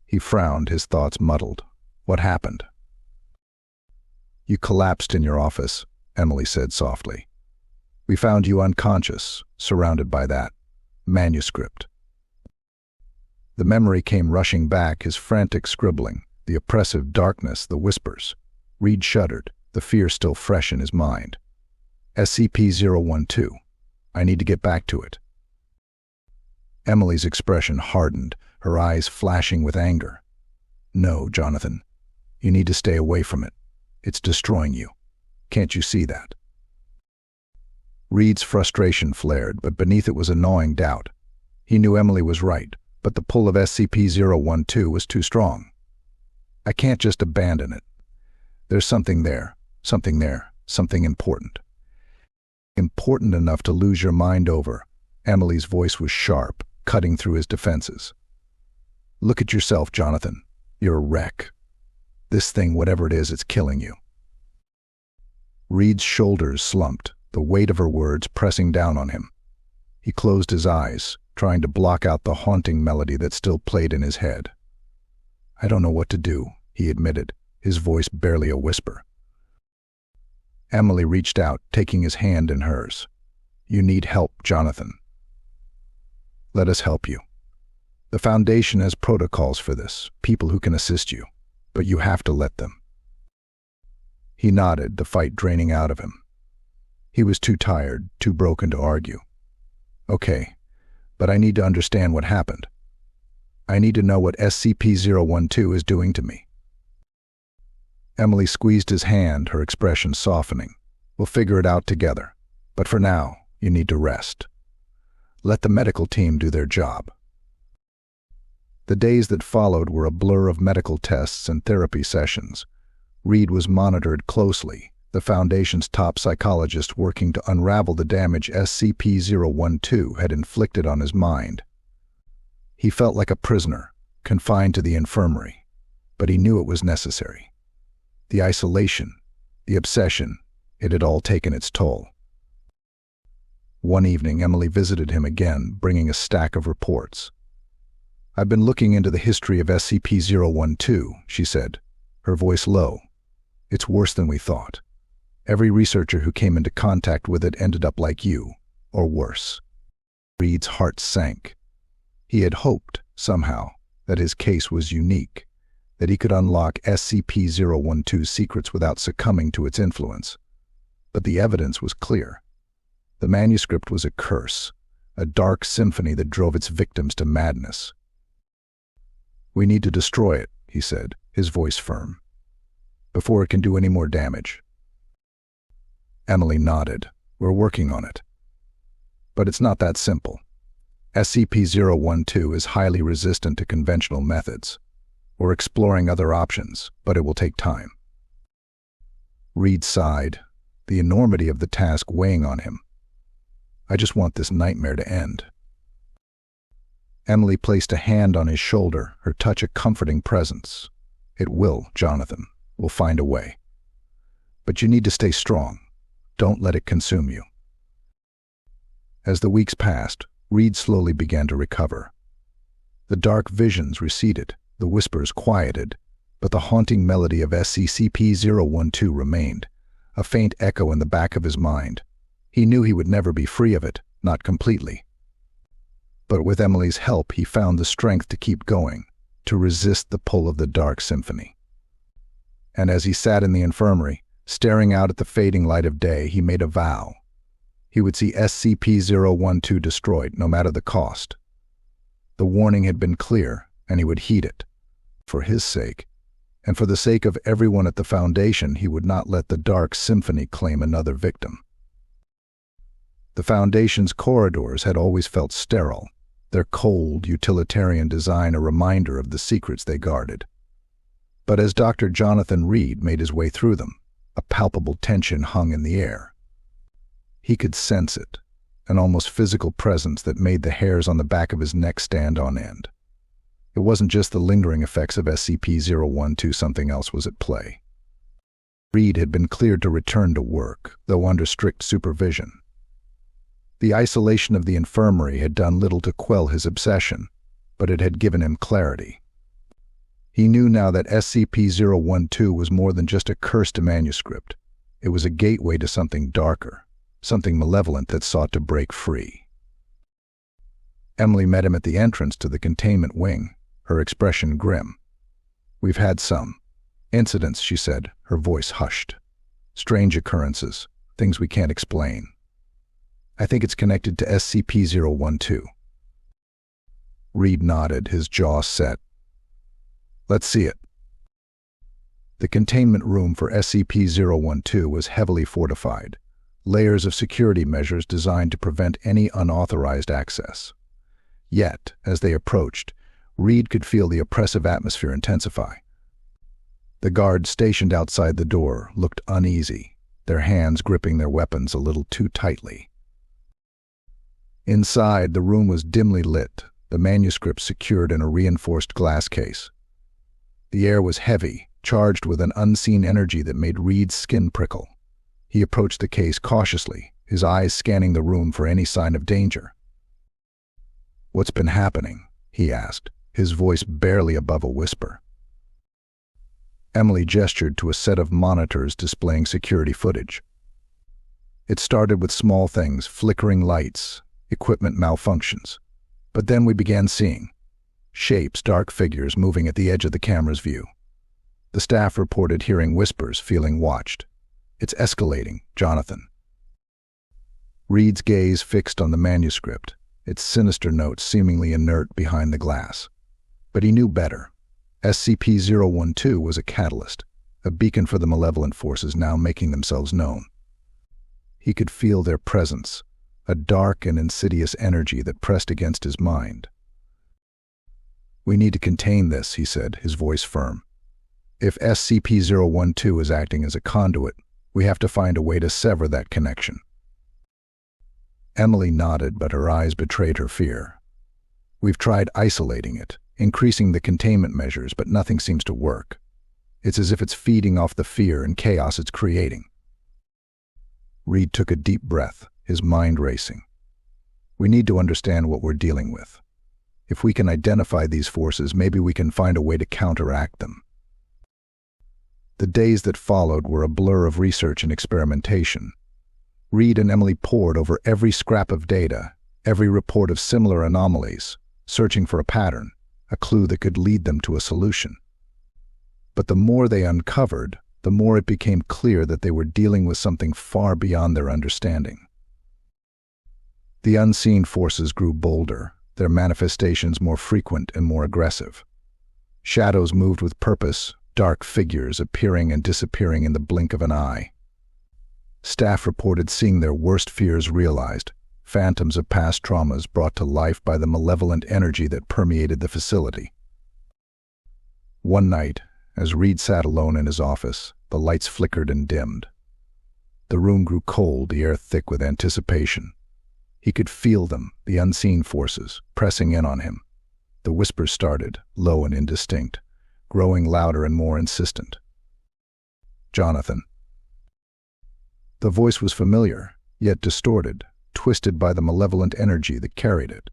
He frowned, his thoughts muddled. What happened? "You collapsed in your office," Emily said softly. "We found you unconscious, surrounded by that manuscript." The memory came rushing back, his frantic scribbling, the oppressive darkness, the whispers. Reed shuddered, the fear still fresh in his mind. SCP-012. I need to get back to it. Emily's expression hardened, her eyes flashing with anger. "No, Jonathan. You need to stay away from it. It's destroying you. Can't you see that?" Reed's frustration flared, but beneath it was a gnawing doubt. He knew Emily was right, but the pull of SCP-012 was too strong. "I can't just abandon it. There's something there, something important. Important enough to lose your mind over." Emily's voice was sharp, cutting through his defenses. "Look at yourself, Jonathan. You're a wreck. This thing, whatever it is, it's killing you." Reed's shoulders slumped, the weight of her words pressing down on him. He closed his eyes, trying to block out the haunting melody that still played in his head. "I don't know what to do," he admitted, his voice barely a whisper. Emily reached out, taking his hand in hers. "You need help, Jonathan." "Let us help you. The Foundation has protocols for this, people who can assist you, but you have to let them." He nodded, the fight draining out of him. He was too tired, too broken to argue. "Okay, but I need to understand what happened. I need to know what SCP-012 is doing to me." Emily squeezed his hand, her expression softening. "We'll figure it out together. But for now, you need to rest. Let the medical team do their job." The days that followed were a blur of medical tests and therapy sessions. Reed was monitored closely, the Foundation's top psychologist working to unravel the damage SCP-012 had inflicted on his mind. He felt like a prisoner, confined to the infirmary, but he knew it was necessary. The isolation, the obsession, it had all taken its toll. One evening, Emily visited him again, bringing a stack of reports. "I've been looking into the history of SCP-012, she said, her voice low. "It's worse than we thought. Every researcher who came into contact with it ended up like you, or worse." Reed's heart sank. He had hoped, somehow, that his case was unique, that he could unlock SCP-012's secrets without succumbing to its influence. But the evidence was clear. The manuscript was a curse, a dark symphony that drove its victims to madness. "We need to destroy it," he said, his voice firm, "before it can do any more damage." Emily nodded. "We're working on it. But it's not that simple. SCP-012 is highly resistant to conventional methods. We're exploring other options, but it will take time." Reed sighed, the enormity of the task weighing on him. "I just want this nightmare to end." Emily placed a hand on his shoulder, her touch a comforting presence. "It will, Jonathan. We'll find a way. But you need to stay strong. Don't let it consume you." As the weeks passed, Reed slowly began to recover. The dark visions receded, the whispers quieted, but the haunting melody of SCP-012 remained, a faint echo in the back of his mind. He knew he would never be free of it, not completely. But with Emily's help, he found the strength to keep going, to resist the pull of the Dark Symphony. And as he sat in the infirmary, staring out at the fading light of day, he made a vow. He would see SCP-012 destroyed, no matter the cost. The warning had been clear, and he would heed it. For his sake, and for the sake of everyone at the Foundation, he would not let the Dark Symphony claim another victim. The Foundation's corridors had always felt sterile, their cold, utilitarian design a reminder of the secrets they guarded. But as Dr. Jonathan Reed made his way through them, a palpable tension hung in the air. He could sense it, an almost physical presence that made the hairs on the back of his neck stand on end. It wasn't just the lingering effects of SCP-012, something else was at play. Reed had been cleared to return to work, though under strict supervision. The isolation of the infirmary had done little to quell his obsession, but it had given him clarity. He knew now that SCP-012 was more than just a cursed manuscript. It was a gateway to something darker, something malevolent that sought to break free. Emily met him at the entrance to the containment wing, her expression grim. "We've had some incidents," she said, her voice hushed. "Strange occurrences, things we can't explain. I think it's connected to SCP-012. Reed nodded, his jaw set. "Let's see it." The containment room for SCP-012 was heavily fortified, layers of security measures designed to prevent any unauthorized access. Yet, as they approached, Reed could feel the oppressive atmosphere intensify. The guards stationed outside the door looked uneasy, their hands gripping their weapons a little too tightly. Inside, the room was dimly lit, the manuscript secured in a reinforced glass case. The air was heavy, charged with an unseen energy that made Reed's skin prickle. He approached the case cautiously, his eyes scanning the room for any sign of danger. "What's been happening?" he asked, his voice barely above a whisper. Emily gestured to a set of monitors displaying security footage. It started with small things, flickering lights, equipment malfunctions. But then we began seeing shapes, dark figures moving at the edge of the camera's view. The staff reported hearing whispers, feeling watched. "It's escalating, Jonathan." Reed's gaze fixed on the manuscript, its sinister notes seemingly inert behind the glass. But he knew better. SCP-012 was a catalyst, a beacon for the malevolent forces now making themselves known. He could feel their presence, a dark and insidious energy that pressed against his mind. "We need to contain this," he said, his voice firm. "If SCP-012 is acting as a conduit, we have to find a way to sever that connection." Emily nodded, but her eyes betrayed her fear. "We've tried isolating it, increasing the containment measures, but nothing seems to work. It's as if it's feeding off the fear and chaos it's creating." Reed took a deep breath, his mind racing. "We need to understand what we're dealing with. If we can identify these forces, maybe we can find a way to counteract them." The days that followed were a blur of research and experimentation. Reed and Emily pored over every scrap of data, every report of similar anomalies, searching for a pattern, a clue that could lead them to a solution. But the more they uncovered, the more it became clear that they were dealing with something far beyond their understanding. The unseen forces grew bolder, their manifestations more frequent and more aggressive. Shadows moved with purpose, dark figures appearing and disappearing in the blink of an eye. Staff reported seeing their worst fears realized, phantoms of past traumas brought to life by the malevolent energy that permeated the facility. One night, as Reed sat alone in his office, the lights flickered and dimmed. The room grew cold, the air thick with anticipation. He could feel them, the unseen forces, pressing in on him. The whispers started, low and indistinct, growing louder and more insistent. "Jonathan." The voice was familiar, yet distorted, twisted by the malevolent energy that carried it.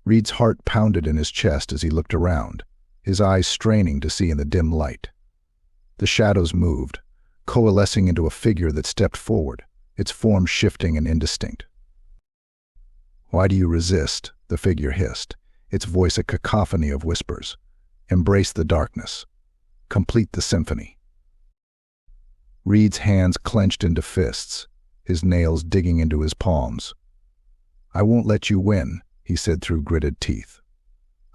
Reed's heart pounded in his chest as he looked around, his eyes straining to see in the dim light. The shadows moved, coalescing into a figure that stepped forward, its form shifting and indistinct. "Why do you resist?" the figure hissed, its voice a cacophony of whispers. "Embrace the darkness. Complete the symphony." Reed's hands clenched into fists, his nails digging into his palms. "I won't let you win," he said through gritted teeth.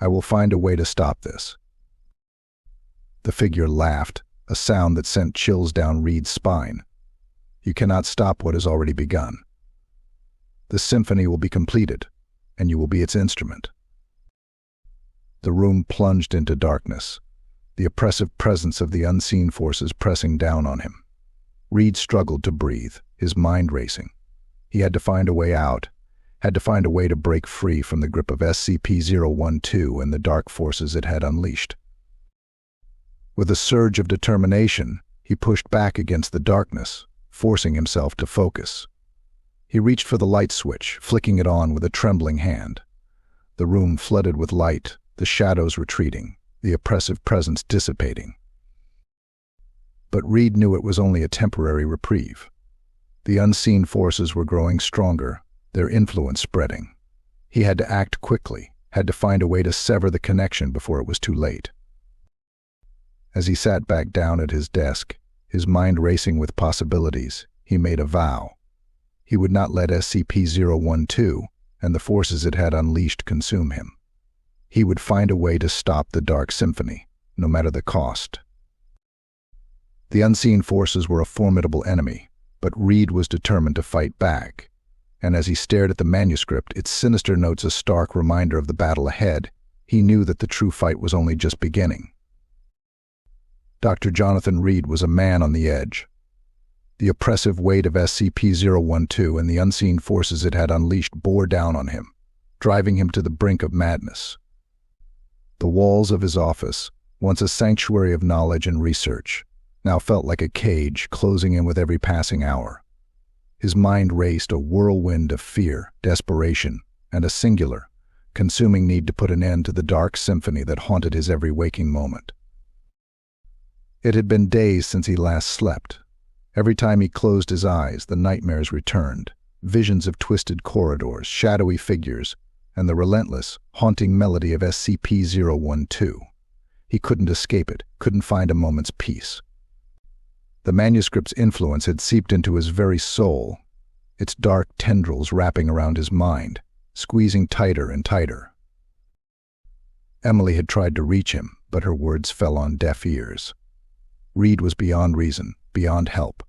"I will find a way to stop this." The figure laughed, a sound that sent chills down Reed's spine. "You cannot stop what has already begun. The symphony will be completed, and you will be its instrument." The room plunged into darkness, the oppressive presence of the unseen forces pressing down on him. Reed struggled to breathe, his mind racing. He had to find a way out, had to find a way to break free from the grip of SCP-012 and the dark forces it had unleashed. With a surge of determination, he pushed back against the darkness, forcing himself to focus. He reached for the light switch, flicking it on with a trembling hand. The room flooded with light, the shadows retreating, the oppressive presence dissipating. But Reed knew it was only a temporary reprieve. The unseen forces were growing stronger, their influence spreading. He had to act quickly, had to find a way to sever the connection before it was too late. As he sat back down at his desk, his mind racing with possibilities, he made a vow. He would not let SCP-012 and the forces it had unleashed consume him. He would find a way to stop the Dark Symphony, no matter the cost. The unseen forces were a formidable enemy, but Reed was determined to fight back. And as he stared at the manuscript, its sinister notes a stark reminder of the battle ahead, he knew that the true fight was only just beginning. Dr. Jonathan Reed was a man on the edge. The oppressive weight of SCP-012 and the unseen forces it had unleashed bore down on him, driving him to the brink of madness. The walls of his office, once a sanctuary of knowledge and research, now felt like a cage closing in with every passing hour. His mind raced, a whirlwind of fear, desperation, and a singular, consuming need to put an end to the dark symphony that haunted his every waking moment. It had been days since he last slept. Every time he closed his eyes, the nightmares returned, visions of twisted corridors, shadowy figures, and the relentless, haunting melody of SCP-012. He couldn't escape it, couldn't find a moment's peace. The manuscript's influence had seeped into his very soul, its dark tendrils wrapping around his mind, squeezing tighter and tighter. Emily had tried to reach him, but her words fell on deaf ears. Reed was beyond reason, beyond help.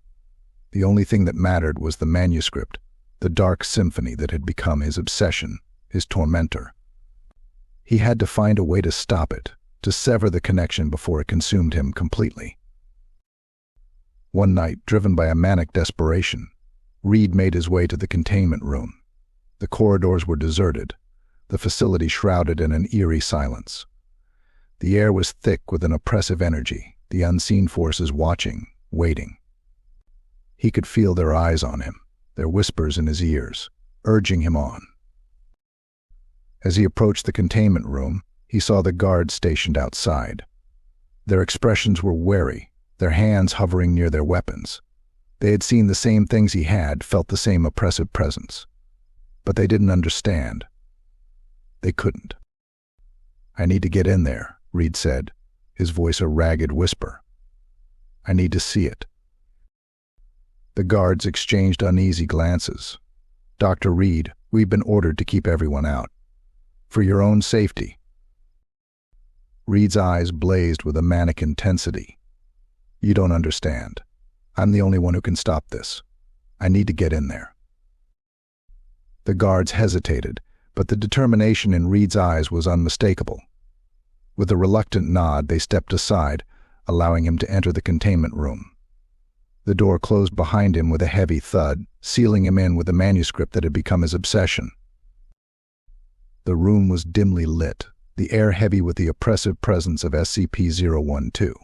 The only thing that mattered was the manuscript, the Dark Symphony that had become his obsession, his tormentor. He had to find a way to stop it, to sever the connection before it consumed him completely. One night, driven by a manic desperation, Reed made his way to the containment room. The corridors were deserted, the facility shrouded in an eerie silence. The air was thick with an oppressive energy, the unseen forces watching, waiting. He could feel their eyes on him, their whispers in his ears, urging him on. As he approached the containment room, he saw the guards stationed outside. Their expressions were wary, their hands hovering near their weapons. They had seen the same things he had, felt the same oppressive presence. But they didn't understand. They couldn't. "I need to get in there," Reed said, his voice a ragged whisper. "I need to see it." The guards exchanged uneasy glances. "Dr. Reed, we've been ordered to keep everyone out. For your own safety." Reed's eyes blazed with a manic intensity. "You don't understand. I'm the only one who can stop this. I need to get in there." The guards hesitated, but the determination in Reed's eyes was unmistakable. With a reluctant nod, they stepped aside, allowing him to enter the containment room. The door closed behind him with a heavy thud, sealing him in with the manuscript that had become his obsession. The room was dimly lit, the air heavy with the oppressive presence of SCP-012.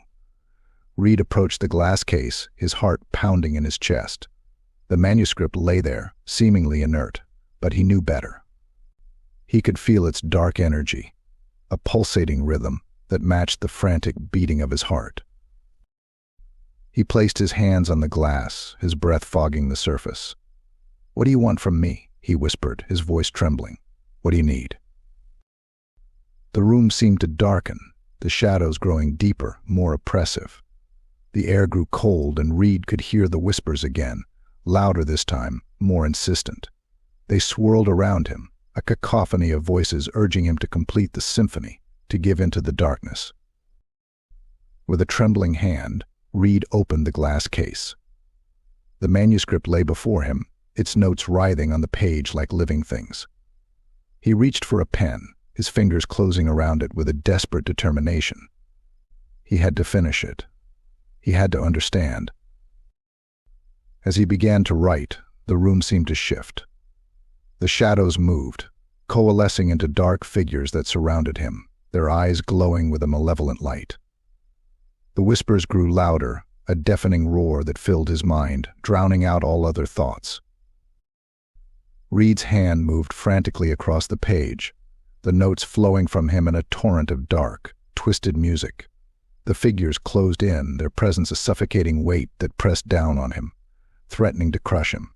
Reed approached the glass case, his heart pounding in his chest. The manuscript lay there, seemingly inert, but he knew better. He could feel its dark energy, a pulsating rhythm, that matched the frantic beating of his heart. He placed his hands on the glass, his breath fogging the surface. "What do you want from me?" he whispered, his voice trembling. "What do you need?" The room seemed to darken, the shadows growing deeper, more oppressive. The air grew cold, and Reed could hear the whispers again, louder this time, more insistent. They swirled around him, a cacophony of voices urging him to complete the symphony, to give into the darkness. With a trembling hand, Reed opened the glass case. The manuscript lay before him, its notes writhing on the page like living things. He reached for a pen, his fingers closing around it with a desperate determination. He had to finish it. He had to understand. As he began to write, the room seemed to shift. The shadows moved, coalescing into dark figures that surrounded him, their eyes glowing with a malevolent light. The whispers grew louder, a deafening roar that filled his mind, drowning out all other thoughts. Reed's hand moved frantically across the page, the notes flowing from him in a torrent of dark, twisted music. The figures closed in, their presence a suffocating weight that pressed down on him, threatening to crush him.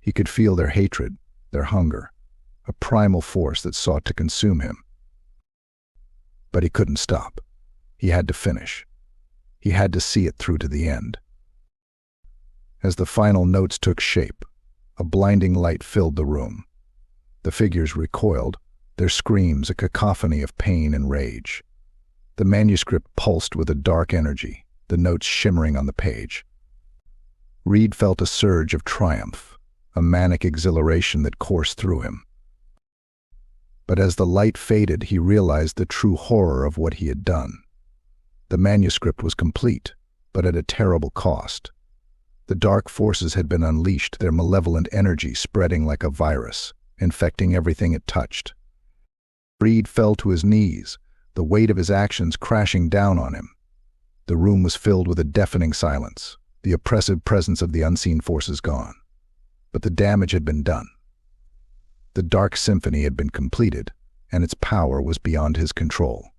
He could feel their hatred, their hunger, a primal force that sought to consume him. But he couldn't stop. He had to finish. He had to see it through to the end. As the final notes took shape, a blinding light filled the room. The figures recoiled, their screams a cacophony of pain and rage. The manuscript pulsed with a dark energy, the notes shimmering on the page. Reed felt a surge of triumph, a manic exhilaration that coursed through him. But as the light faded, he realized the true horror of what he had done. The manuscript was complete, but at a terrible cost. The dark forces had been unleashed, their malevolent energy spreading like a virus, infecting everything it touched. Reed fell to his knees, the weight of his actions crashing down on him. The room was filled with a deafening silence, the oppressive presence of the unseen forces gone. But the damage had been done. The Dark Symphony had been completed, and its power was beyond his control.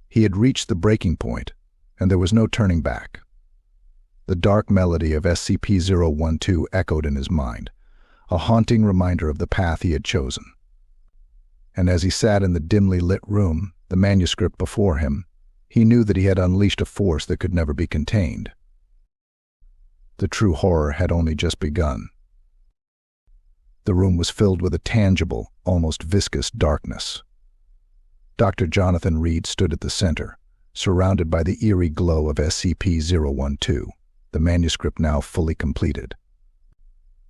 He had reached the breaking point, and there was no turning back. The dark melody of SCP-012 echoed in his mind, a haunting reminder of the path he had chosen. And as he sat in the dimly lit room, the manuscript before him, he knew that he had unleashed a force that could never be contained. The true horror had only just begun. The room was filled with a tangible, almost viscous darkness. Dr. Jonathan Reed stood at the center, surrounded by the eerie glow of SCP-012, the manuscript now fully completed.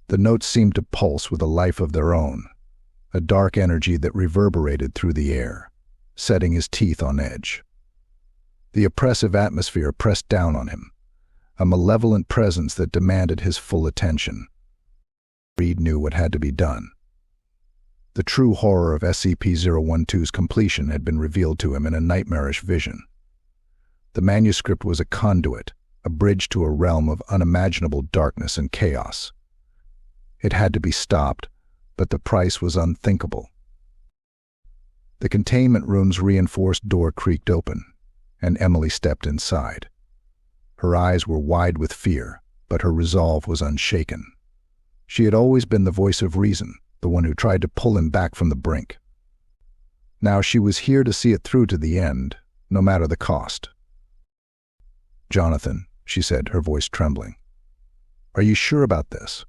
The notes seemed to pulse with a life of their own, a dark energy that reverberated through the air, setting his teeth on edge. The oppressive atmosphere pressed down on him, a malevolent presence that demanded his full attention. Reed knew what had to be done. The true horror of SCP-012's completion had been revealed to him in a nightmarish vision. The manuscript was a conduit, a bridge to a realm of unimaginable darkness and chaos. It had to be stopped, but the price was unthinkable. The containment room's reinforced door creaked open, and Emily stepped inside. Her eyes were wide with fear, but her resolve was unshaken. She had always been the voice of reason, the one who tried to pull him back from the brink. Now she was here to see it through to the end, no matter the cost. "Jonathan," she said, her voice trembling, "are you sure about this?"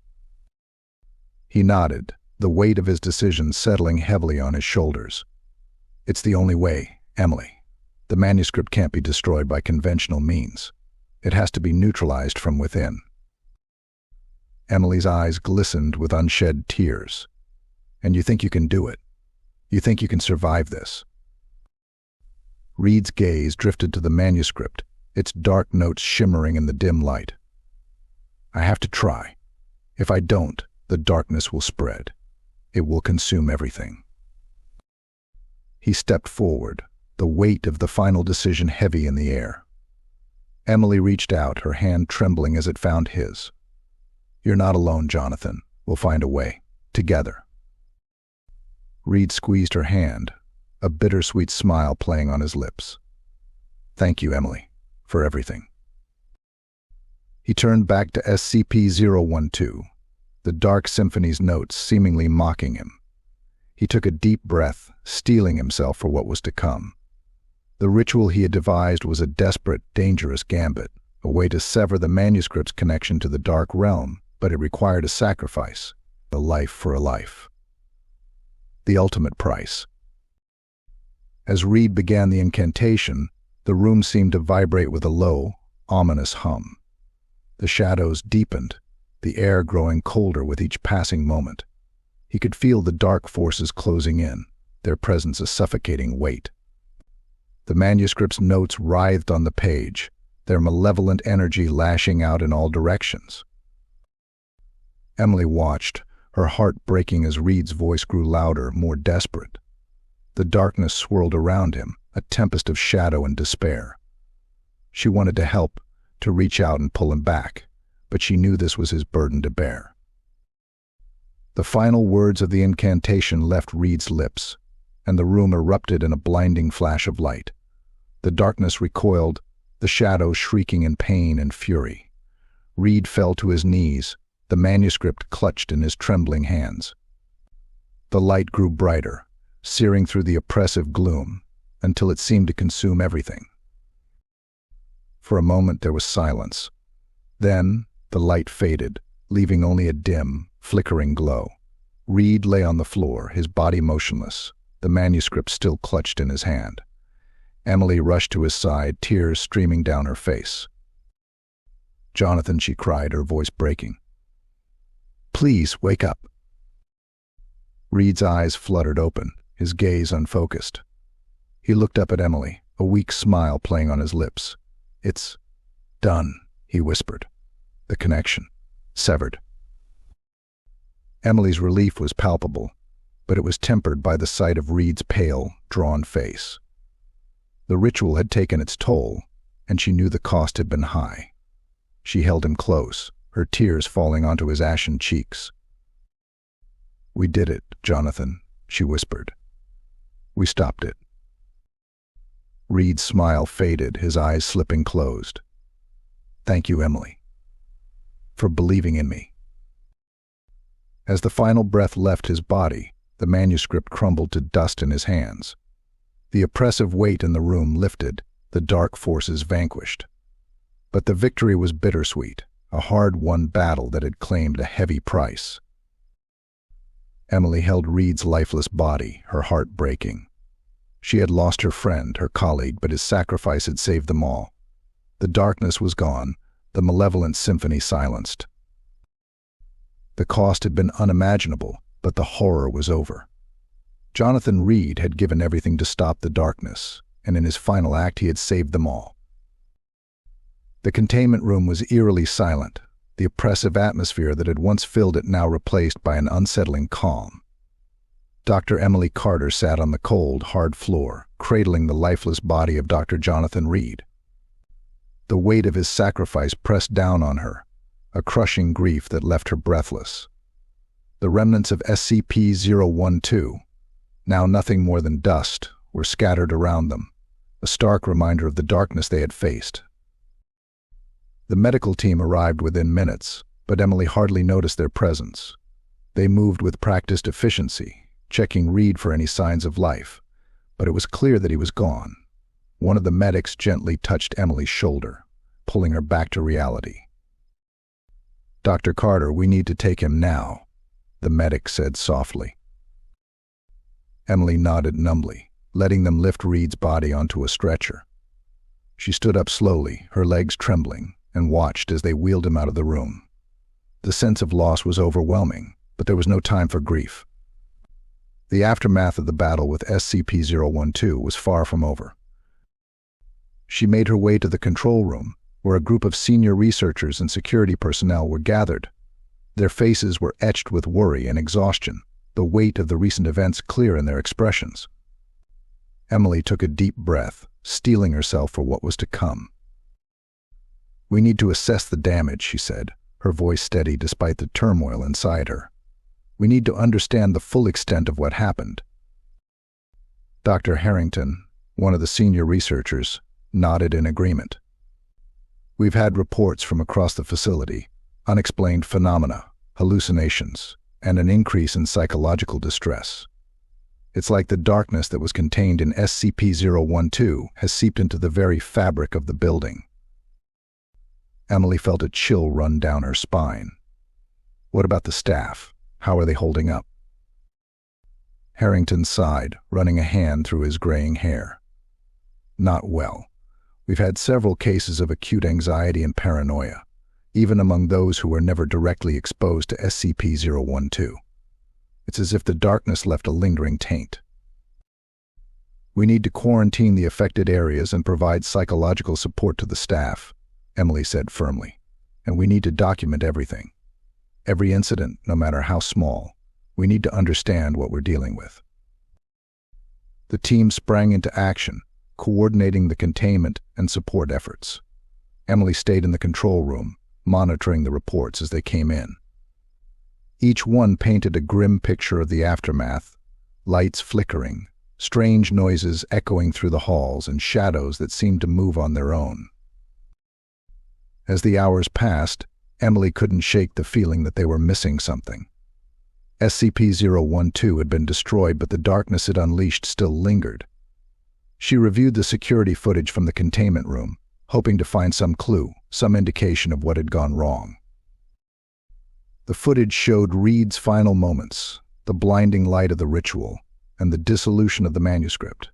He nodded, the weight of his decision settling heavily on his shoulders. "It's the only way, Emily. The manuscript can't be destroyed by conventional means. It has to be neutralized from within." Emily's eyes glistened with unshed tears. "And you think you can do it? You think you can survive this?" Reed's gaze drifted to the manuscript, its dark notes shimmering in the dim light. "I have to try. If I don't, the darkness will spread. It will consume everything." He stepped forward, the weight of the final decision heavy in the air. Emily reached out, her hand trembling as it found his. "You're not alone, Jonathan. We'll find a way. Together." Reed squeezed her hand, a bittersweet smile playing on his lips. "Thank you, Emily, for everything." He turned back to SCP-012, the Dark Symphony's notes seemingly mocking him. He took a deep breath, steeling himself for what was to come. The ritual he had devised was a desperate, dangerous gambit, a way to sever the manuscript's connection to the Dark Realm, but it required a sacrifice, a life for a life. The ultimate price. As Reed began the incantation, the room seemed to vibrate with a low, ominous hum. The shadows deepened, the air growing colder with each passing moment. He could feel the dark forces closing in, their presence a suffocating weight. The manuscript's notes writhed on the page, their malevolent energy lashing out in all directions. Emily watched, her heart breaking as Reed's voice grew louder, more desperate. The darkness swirled around him, a tempest of shadow and despair. She wanted to help, to reach out and pull him back, but she knew this was his burden to bear. The final words of the incantation left Reed's lips, and the room erupted in a blinding flash of light. The darkness recoiled, the shadows shrieking in pain and fury. Reed fell to his knees, the manuscript clutched in his trembling hands. The light grew brighter, searing through the oppressive gloom, until it seemed to consume everything. For a moment there was silence. Then the light faded, leaving only a dim, flickering glow. Reed lay on the floor, his body motionless, the manuscript still clutched in his hand. Emily rushed to his side, tears streaming down her face. "Jonathan," she cried, her voice breaking. "Please, wake up." Reed's eyes fluttered open, his gaze unfocused. He looked up at Emily, a weak smile playing on his lips. "It's done," he whispered. "The connection. Severed." Emily's relief was palpable, but it was tempered by the sight of Reed's pale, drawn face. The ritual had taken its toll, and she knew the cost had been high. She held him close, her tears falling onto his ashen cheeks. "We did it, Jonathan," she whispered. "We stopped it." Reed's smile faded, his eyes slipping closed. "Thank you, Emily, for believing in me." As the final breath left his body, the manuscript crumbled to dust in his hands. The oppressive weight in the room lifted, the dark forces vanquished. But the victory was bittersweet, a hard-won battle that had claimed a heavy price. Emily held Reed's lifeless body, her heart breaking. She had lost her friend, her colleague, but his sacrifice had saved them all. The darkness was gone, the malevolent symphony silenced. The cost had been unimaginable, but the horror was over. Jonathan Reed had given everything to stop the darkness, and in his final act he had saved them all. The containment room was eerily silent, the oppressive atmosphere that had once filled it now replaced by an unsettling calm. Dr. Emily Carter sat on the cold, hard floor, cradling the lifeless body of Dr. Jonathan Reed. The weight of his sacrifice pressed down on her, a crushing grief that left her breathless. The remnants of SCP-012, now nothing more than dust, were scattered around them, a stark reminder of the darkness they had faced. The medical team arrived within minutes, but Emily hardly noticed their presence. They moved with practiced efficiency, checking Reed for any signs of life, but it was clear that he was gone. One of the medics gently touched Emily's shoulder, pulling her back to reality. "Dr. Carter, we need to take him now," the medic said softly. Emily nodded numbly, letting them lift Reed's body onto a stretcher. She stood up slowly, her legs trembling, and watched as they wheeled him out of the room. The sense of loss was overwhelming, but there was no time for grief. The aftermath of the battle with SCP-012 was far from over. She made her way to the control room, where a group of senior researchers and security personnel were gathered. Their faces were etched with worry and exhaustion, the weight of the recent events clear in their expressions. Emily took a deep breath, steeling herself for what was to come. "We need to assess the damage," she said, her voice steady despite the turmoil inside her. "We need to understand the full extent of what happened." Dr. Harrington, one of the senior researchers, nodded in agreement. We've had reports from across the facility, unexplained phenomena, hallucinations, and an increase in psychological distress. It's like the darkness that was contained in SCP-012 has seeped into the very fabric of the building. Emily felt a chill run down her spine. What about the staff? How are they holding up? Harrington sighed, running a hand through his graying hair. Not well. We've had several cases of acute anxiety and paranoia, even among those who were never directly exposed to SCP-012. It's as if the darkness left a lingering taint. We need to quarantine the affected areas and provide psychological support to the staff, Emily said firmly. And we need to document everything. Every incident, no matter how small. We need to understand what we're dealing with. The team sprang into action, coordinating the containment and support efforts. Emily stayed in the control room, monitoring the reports as they came in. Each one painted a grim picture of the aftermath, lights flickering, strange noises echoing through the halls, and shadows that seemed to move on their own. As the hours passed, Emily couldn't shake the feeling that they were missing something. SCP-012 had been destroyed, but the darkness it unleashed still lingered. She reviewed the security footage from the containment room, hoping to find some clue, some indication of what had gone wrong. The footage showed Reed's final moments, the blinding light of the ritual, and the dissolution of the manuscript.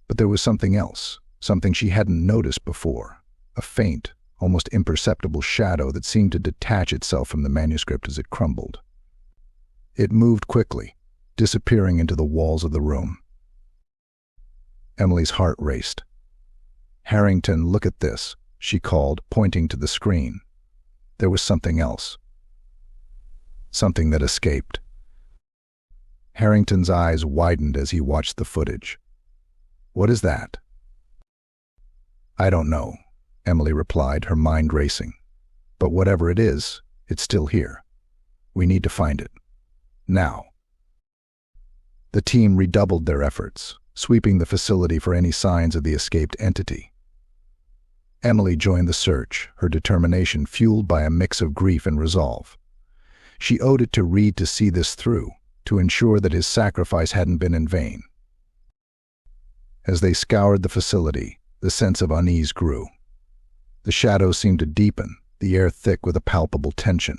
But there was something else, something she hadn't noticed before, a faint, almost imperceptible shadow that seemed to detach itself from the manuscript as it crumbled. It moved quickly, disappearing into the walls of the room. Emily's heart raced. "Harrington, look at this," she called, pointing to the screen. There was something else. Something that escaped. Harrington's eyes widened as he watched the footage. "What is that?" "I don't know," Emily replied, her mind racing. "But whatever it is, it's still here. We need to find it. Now." The team redoubled their efforts, sweeping the facility for any signs of the escaped entity. Emily joined the search, her determination fueled by a mix of grief and resolve. She owed it to Reed to see this through, to ensure that his sacrifice hadn't been in vain. As they scoured the facility, the sense of unease grew. The shadows seemed to deepen, the air thick with a palpable tension.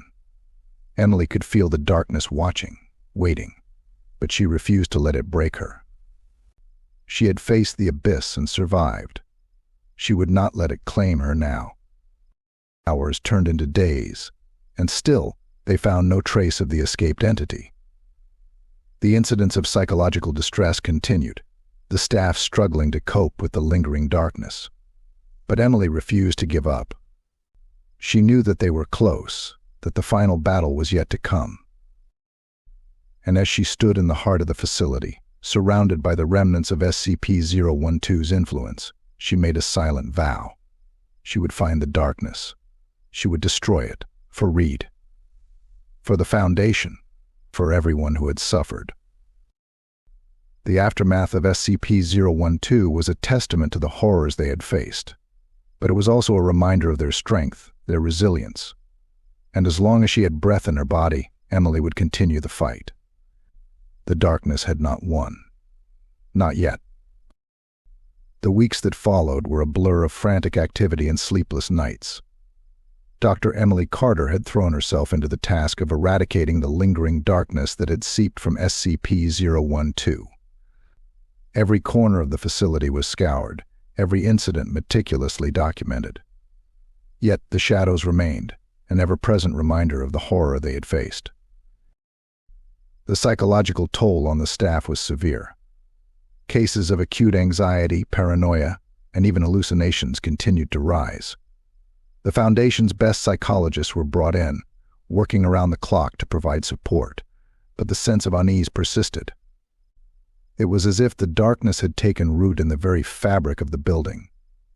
Emily could feel the darkness watching, waiting, but she refused to let it break her. She had faced the abyss and survived. She would not let it claim her now. Hours turned into days, and still they found no trace of the escaped entity. The incidents of psychological distress continued, the staff struggling to cope with the lingering darkness. But Emily refused to give up. She knew that they were close, that the final battle was yet to come. And as she stood in the heart of the facility, surrounded by the remnants of SCP-012's influence, she made a silent vow. She would find the darkness. She would destroy it, for Reed, for the Foundation, for everyone who had suffered. The aftermath of SCP-012 was a testament to the horrors they had faced, but it was also a reminder of their strength, their resilience. And as long as she had breath in her body, Emily would continue the fight. The darkness had not won. Not yet. The weeks that followed were a blur of frantic activity and sleepless nights. Dr. Emily Carter had thrown herself into the task of eradicating the lingering darkness that had seeped from SCP-012. Every corner of the facility was scoured, every incident meticulously documented. Yet the shadows remained, an ever-present reminder of the horror they had faced. The psychological toll on the staff was severe. Cases of acute anxiety, paranoia, and even hallucinations continued to rise. The Foundation's best psychologists were brought in, working around the clock to provide support, but the sense of unease persisted. It was as if the darkness had taken root in the very fabric of the building,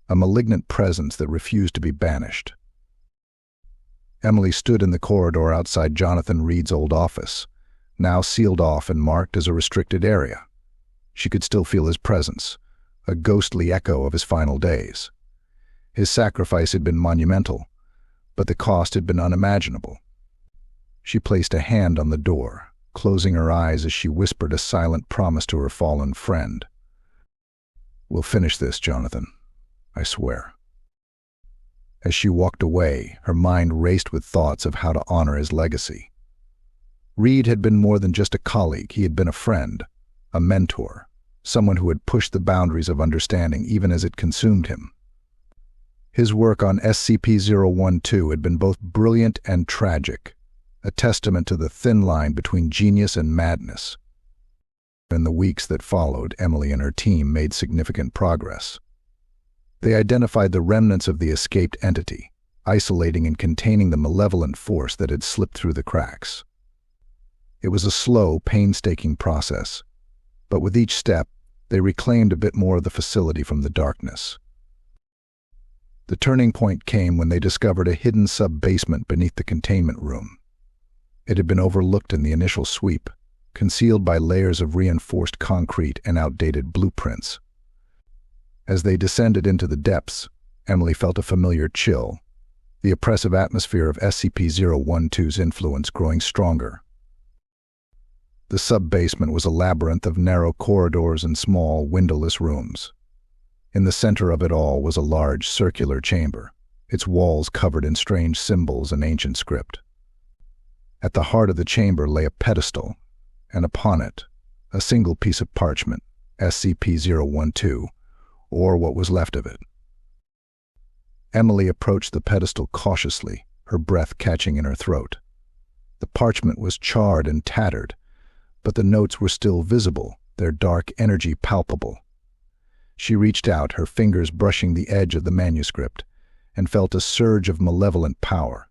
a malignant presence that refused to be banished. Emily stood in the corridor outside Jonathan Reed's old office, now sealed off and marked as a restricted area. She could still feel his presence, a ghostly echo of his final days. His sacrifice had been monumental, but the cost had been unimaginable. She placed a hand on the door, closing her eyes as she whispered a silent promise to her fallen friend. "We'll finish this, Jonathan. I swear." As she walked away, her mind raced with thoughts of how to honor his legacy. Reed had been more than just a colleague. He had been a friend, a mentor, someone who had pushed the boundaries of understanding even as it consumed him. His work on SCP-012 had been both brilliant and tragic, a testament to the thin line between genius and madness. In the weeks that followed, Emily and her team made significant progress. They identified the remnants of the escaped entity, isolating and containing the malevolent force that had slipped through the cracks. It was a slow, painstaking process, but with each step, they reclaimed a bit more of the facility from the darkness. The turning point came when they discovered a hidden sub-basement beneath the containment room. It had been overlooked in the initial sweep, concealed by layers of reinforced concrete and outdated blueprints. As they descended into the depths, Emily felt a familiar chill, the oppressive atmosphere of SCP-012's influence growing stronger. The sub-basement was a labyrinth of narrow corridors and small, windowless rooms. In the center of it all was a large, circular chamber, its walls covered in strange symbols and ancient script. At the heart of the chamber lay a pedestal, and upon it, a single piece of parchment, SCP-012, or what was left of it. Emily approached the pedestal cautiously, her breath catching in her throat. The parchment was charred and tattered, but the notes were still visible, their dark energy palpable. She reached out, her fingers brushing the edge of the manuscript, and felt a surge of malevolent power.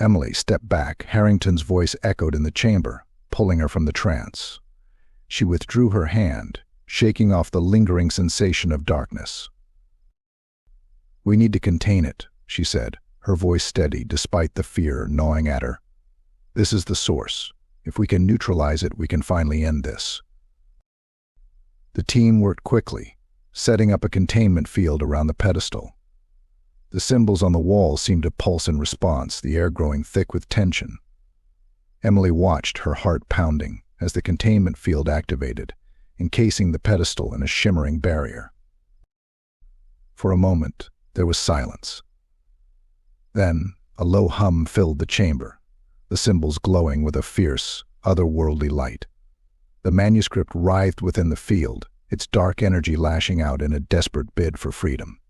Emily stepped back. Harrington's voice echoed in the chamber, pulling her from the trance. She withdrew her hand, shaking off the lingering sensation of darkness. "We need to contain it," she said, her voice steady despite the fear gnawing at her. "This is the source. If we can neutralize it, we can finally end this." The team worked quickly, setting up a containment field around the pedestal. The symbols on the wall seemed to pulse in response, the air growing thick with tension. Emily watched, her heart pounding, as the containment field activated, encasing the pedestal in a shimmering barrier. For a moment, there was silence. Then, a low hum filled the chamber, the symbols glowing with a fierce, otherworldly light. The manuscript writhed within the field, its dark energy lashing out in a desperate bid for freedom.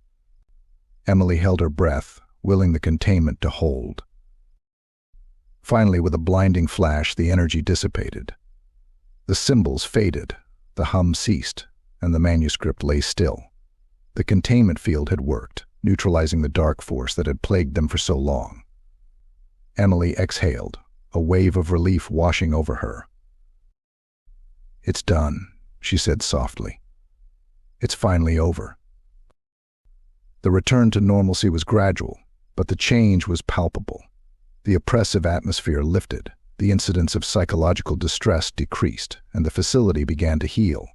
Emily held her breath, willing the containment to hold. Finally, with a blinding flash, the energy dissipated. The symbols faded, the hum ceased, and the manuscript lay still. The containment field had worked, neutralizing the dark force that had plagued them for so long. Emily exhaled, a wave of relief washing over her. "It's done," she said softly. "It's finally over." The return to normalcy was gradual, but the change was palpable. The oppressive atmosphere lifted, the incidence of psychological distress decreased, and the facility began to heal.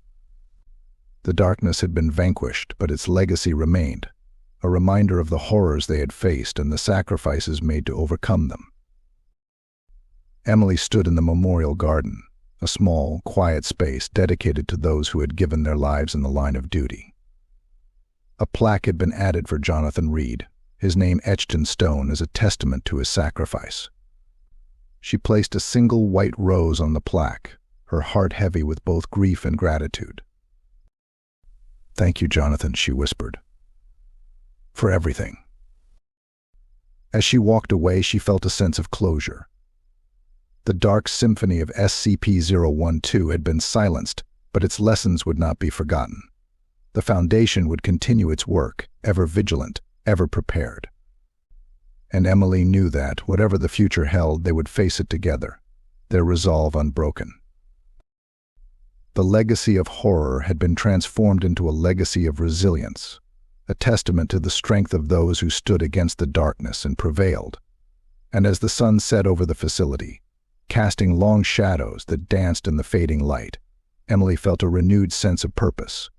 The darkness had been vanquished, but its legacy remained, a reminder of the horrors they had faced and the sacrifices made to overcome them. Emily stood in the memorial garden, a small, quiet space dedicated to those who had given their lives in the line of duty. A plaque had been added for Jonathan Reed, his name etched in stone as a testament to his sacrifice. She placed a single white rose on the plaque, her heart heavy with both grief and gratitude. "Thank you, Jonathan," she whispered. "For everything." As she walked away, she felt a sense of closure. The Dark Symphony of SCP-012 had been silenced, but its lessons would not be forgotten. The Foundation would continue its work, ever vigilant, ever prepared. And Emily knew that, whatever the future held, they would face it together, their resolve unbroken. The legacy of horror had been transformed into a legacy of resilience, a testament to the strength of those who stood against the darkness and prevailed. And as the sun set over the facility, casting long shadows that danced in the fading light, Emily felt a renewed sense of purpose.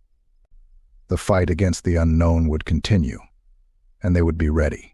The fight against the unknown would continue, and they would be ready.